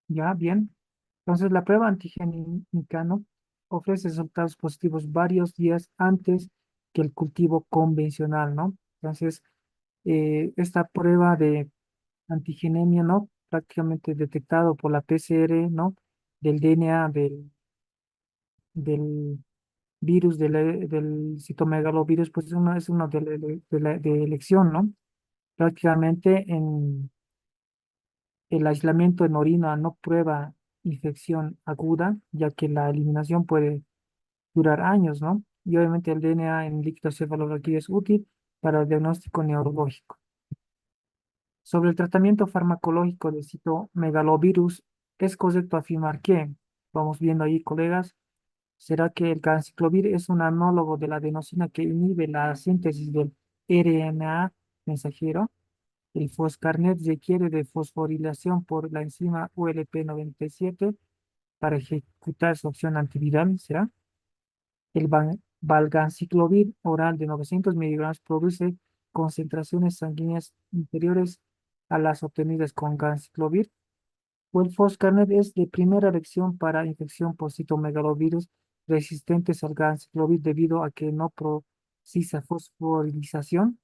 Speaker 1: Ya, bien. Entonces, la prueba antigénica, ¿no? Ofrece resultados positivos varios días antes que el cultivo convencional, ¿no? Entonces, esta prueba de antigenemia, ¿no? Prácticamente detectado por la PCR, ¿no? Del DNA del virus, del citomegalovirus, pues es una de elección, ¿no? Prácticamente en el aislamiento en orina no prueba infección aguda, ya que la eliminación puede durar años, ¿no? Y obviamente el DNA en líquido cefalorraquídeo es útil para el diagnóstico neurológico. Sobre el tratamiento farmacológico del citomegalovirus, es correcto afirmar que, vamos viendo ahí, colegas, será que el ganciclovir es un anólogo de la adenosina que inhibe la síntesis del RNA mensajero. El foscarnet requiere de fosforilación por la enzima ULP97 para ejecutar su acción antiviral, ¿será? El valganciclovir oral de 900 miligramos produce concentraciones sanguíneas inferiores a las obtenidas con ganciclovir. O el foscarnet es de primera elección para infección por citomegalovirus resistentes al ganciclovir debido a que no precisa fosforilización.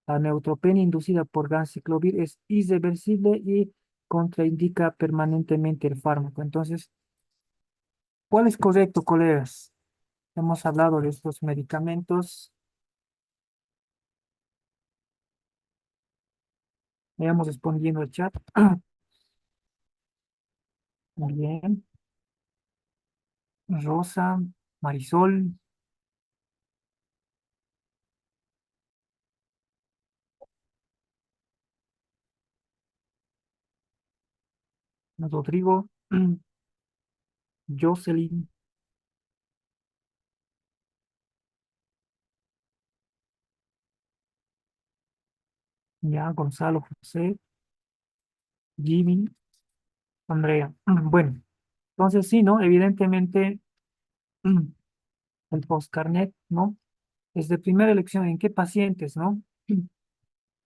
Speaker 1: La neutropenia inducida por ganciclovir es irreversible y contraindica permanentemente el fármaco. Entonces, ¿cuál es correcto, colegas? Hemos hablado de estos medicamentos. Vayamos respondiendo al chat. Muy bien. Rosa, Marisol, Rodrigo, Jocelyn, ya, Gonzalo, José, Jimmy, Andrea. Bueno, entonces sí, ¿no? Evidentemente, el postcarnet, ¿no? Es de primera elección. ¿En qué pacientes, no?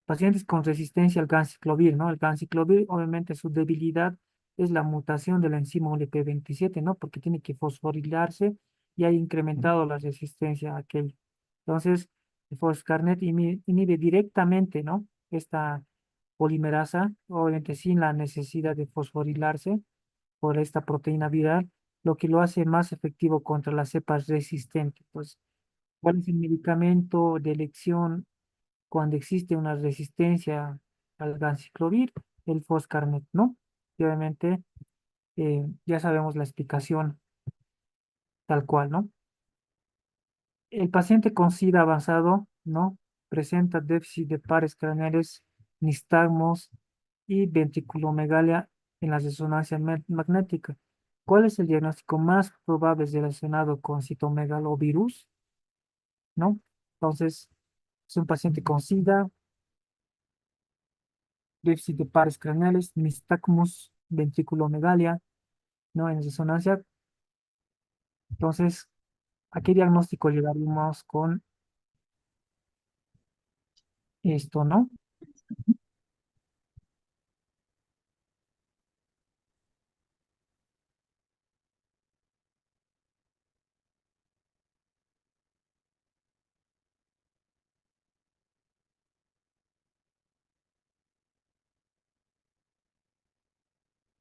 Speaker 1: Pacientes con resistencia al ganciclovir, ¿no? El ganciclovir, obviamente, su debilidad es la mutación de la enzima OLP27, ¿no? Porque tiene que fosforilarse y ha incrementado la resistencia a aquello. Entonces, el foscarnet inhibe directamente, ¿no? Esta polimerasa, obviamente sin la necesidad de fosforilarse por esta proteína viral, lo que lo hace más efectivo contra las cepas resistentes. Pues, ¿cuál es el medicamento de elección cuando existe una resistencia al ganciclovir? El foscarnet, ¿no? Y obviamente ya sabemos la explicación tal cual, ¿no? El paciente con SIDA avanzado, ¿no? Presenta déficit de pares craneales, nistagmos y ventriculomegalia en la resonancia magnética. ¿Cuál es el diagnóstico más probable relacionado con citomegalovirus? ¿No? Entonces, es un paciente con SIDA, déficit de pares craneales, nistagmus, ventriculomegalia, ¿no? En resonancia. Entonces, ¿a qué diagnóstico llegaríamos con esto, no?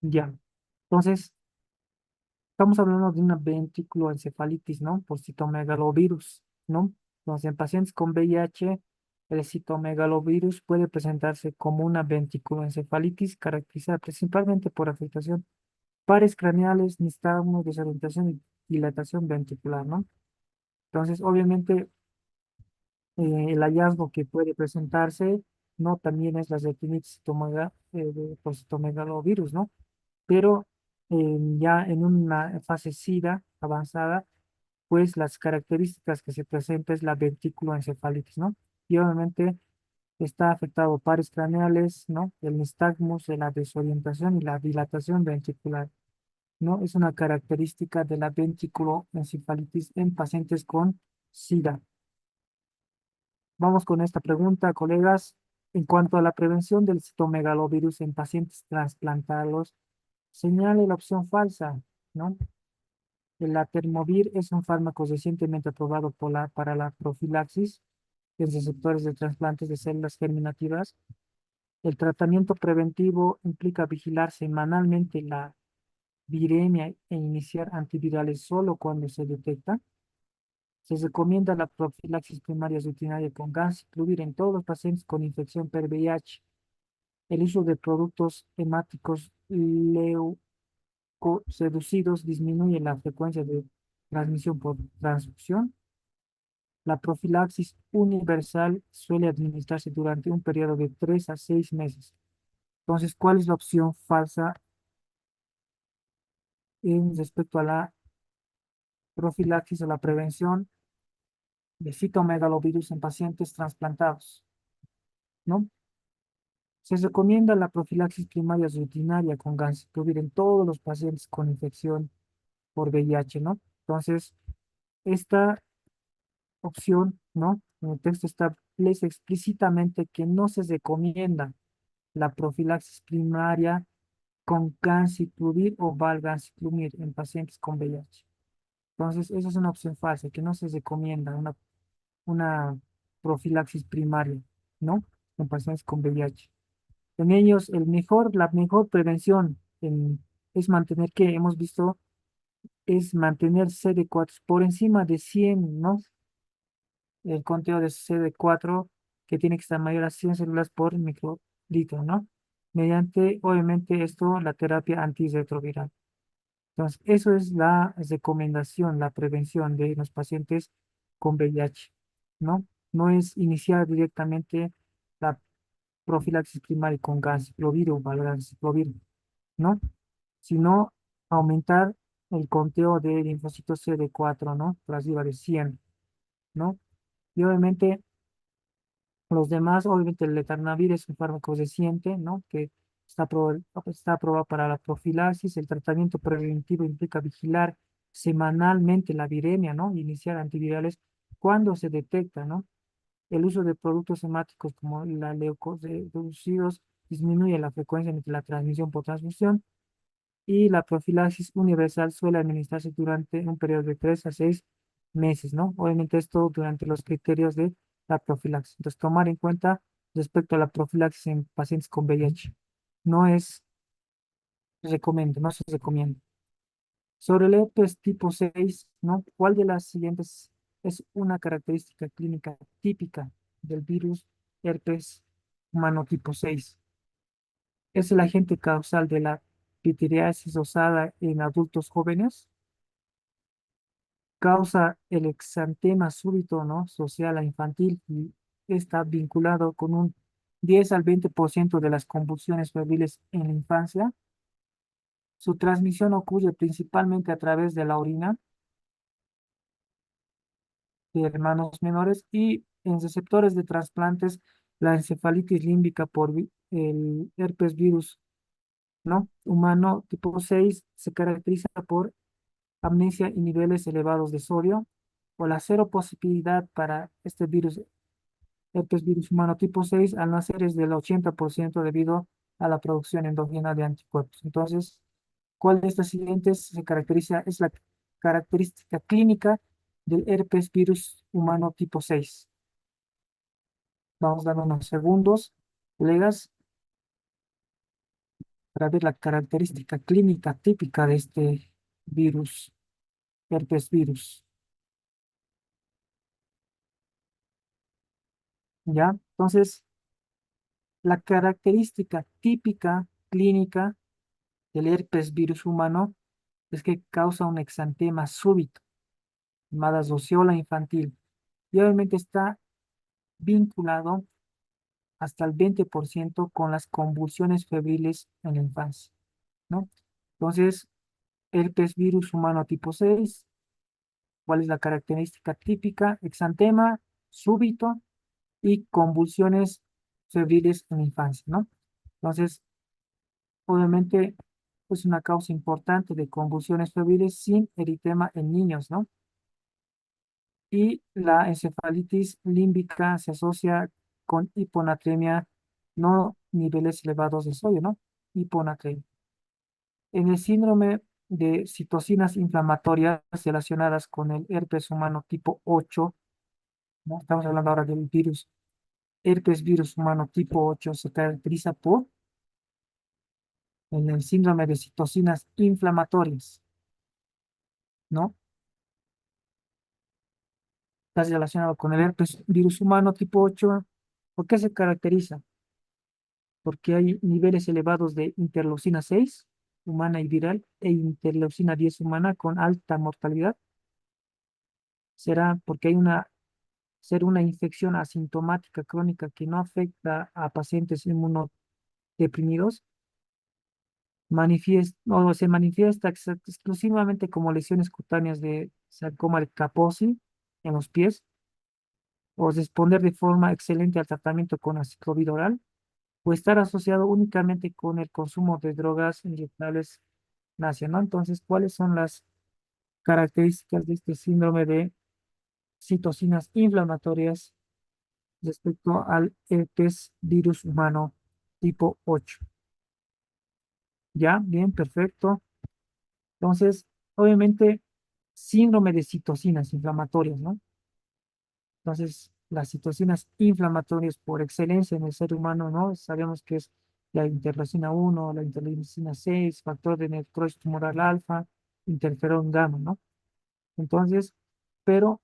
Speaker 1: Ya. Entonces, estamos hablando de una ventriculoencefalitis, ¿no? Por citomegalovirus, ¿no? Entonces, en pacientes con VIH, el citomegalovirus puede presentarse como una ventriculoencefalitis caracterizada principalmente por afectación pares craneales, nistagmus, desorientación y dilatación ventricular, ¿no? Entonces, obviamente, el hallazgo que puede presentarse, ¿no? También es la retinitis por citomegalovirus, ¿no? Pero ya en una fase SIDA avanzada, pues las características que se presenta es la ventriculoencefalitis, ¿no? Y obviamente está afectado pares craneales, ¿no? El nistagmus, de la desorientación y la dilatación ventricular, ¿no? Es una característica de la ventriculoencefalitis en pacientes con SIDA. Vamos con esta pregunta, colegas. En cuanto a la prevención del citomegalovirus en pacientes trasplantados, señale la opción falsa, ¿no? El atermovir es un fármaco recientemente aprobado para la profilaxis en receptores de trasplantes de células germinativas. El tratamiento preventivo implica vigilar semanalmente la viremia e iniciar antivirales solo cuando se detecta. Se recomienda la profilaxis primaria rutinaria con ganciclovir en todos los pacientes con infección por VIH. El uso de productos hemáticos leucoseducidos disminuye la frecuencia de transmisión por transfusión. La profilaxis universal suele administrarse durante un periodo de 3 a 6 meses. Entonces, ¿cuál es la opción falsa en respecto a la profilaxis o la prevención de citomegalovirus en pacientes trasplantados? ¿No? Se recomienda la profilaxis primaria rutinaria con ganciclovir en todos los pacientes con infección por VIH, ¿no? Entonces, esta opción, ¿no? En el texto establece explícitamente que no se recomienda la profilaxis primaria con ganciclovir o valganciclovir en pacientes con VIH. Entonces, esa es una opción falsa, que no se recomienda una profilaxis primaria, ¿no? En pacientes con VIH. En ellos, la mejor prevención es mantener, que hemos visto, es mantener CD4 por encima de 100, ¿no? El conteo de CD4 que tiene que estar mayor a 100 células por microlitro, ¿no? Mediante, obviamente, esto, la terapia antirretroviral. Entonces, eso es la recomendación, la prevención de los pacientes con VIH, ¿no? No es iniciar directamente la profilaxis primaria con ganciclovir o valganciclovir, ¿no? Sino aumentar el conteo de linfocitos CD4, ¿no? Por arriba de 100, ¿no? Y obviamente los demás, obviamente el letarnavir es un fármaco reciente, ¿no? Que está aprobado para la profilaxis. El tratamiento preventivo implica vigilar semanalmente la viremia, ¿no? Iniciar antivirales cuando se detecta, ¿no? El uso de productos hemáticos como la leucoreducidos disminuye la frecuencia de la transmisión por transfusión, y la profilaxis universal suele administrarse durante un periodo de 3 a 6 meses, ¿no? Obviamente esto durante los criterios de la profilaxis. Entonces, tomar en cuenta respecto a la profilaxis en pacientes con VIH. No es no se recomienda. Sobre el herpes tipo 6, ¿no? ¿Cuál de las siguientes es una característica clínica típica del virus herpes humano tipo 6? Es el agente causal de la pityriasis osada en adultos jóvenes. Causa el exantema súbito, ¿no? Social a infantil, y está vinculado con un 10 al 20% de las convulsiones febriles en la infancia. Su transmisión ocurre principalmente a través de la orina de hermanos menores, y en receptores de trasplantes, la encefalitis límbica por el herpes virus, ¿no? Humano tipo 6 se caracteriza por amnesia y niveles elevados de sodio, o la seroposibilidad para este virus, herpes virus humano tipo 6, al nacer es del 80% debido a la producción endógena de anticuerpos. Entonces, ¿cuál de estas siguientes se caracteriza? Es la característica clínica del herpes virus humano tipo 6. Vamos a dar unos segundos, colegas. para ver la característica clínica típica de este virus, herpes virus. ¿Ya? Entonces, la característica típica clínica del herpes virus humano es que causa un exantema súbito, llamada rociola infantil, y obviamente está vinculado hasta el 20% con las convulsiones febriles en la infancia, ¿no? Entonces, herpes virus humano tipo 6, ¿cuál es la característica típica? Exantema súbito y convulsiones febriles en la infancia, ¿no? Entonces, obviamente, es una causa importante de convulsiones febriles sin eritema en niños, ¿no? Y la encefalitis límbica se asocia con hiponatremia, no niveles elevados de sodio, ¿no? Hiponatremia. En el síndrome de citocinas inflamatorias relacionadas con el herpes humano tipo 8, ¿no? Estamos hablando ahora del virus, herpes virus humano tipo 8 se caracteriza por en el síndrome de citocinas inflamatorias, ¿no? Está relacionado con el herpes virus humano tipo 8. ¿Por qué se caracteriza? Porque hay niveles elevados de interleucina 6 humana y viral e interleucina 10 humana con alta mortalidad. Será porque hay una infección asintomática crónica que no afecta a pacientes inmunodeprimidos, o se manifiesta exclusivamente como lesiones cutáneas de sarcoma de Kaposi en los pies, o responder de forma excelente al tratamiento con aciclovir oral, o estar asociado únicamente con el consumo de drogas inyectables nacional. Entonces, ¿cuáles son las características de este síndrome de citocinas inflamatorias respecto al herpes virus humano tipo 8? Ya, bien, perfecto. Entonces, obviamente, síndrome de citocinas inflamatorias, ¿no? Entonces, las citocinas inflamatorias por excelencia en el ser humano, ¿no? Sabemos que es la interleucina 1, la interleucina 6, factor de necrosis tumoral alfa, interferón gamma, ¿no? Entonces, pero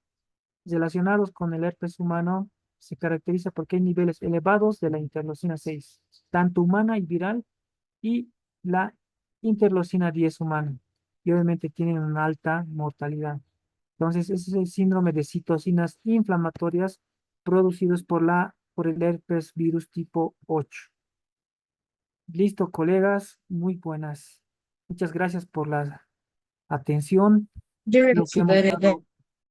Speaker 1: relacionados con el herpes humano se caracteriza porque hay niveles elevados de la interleucina 6, tanto humana y viral, y la interleucina 10 humana, y obviamente tienen una alta mortalidad. Entonces, ese es el síndrome de citocinas inflamatorias producidos por el herpes virus tipo 8. Listo, colegas, muy buenas. Muchas gracias por la atención.
Speaker 4: Yo
Speaker 1: Creo que hemos
Speaker 4: consideré
Speaker 1: dado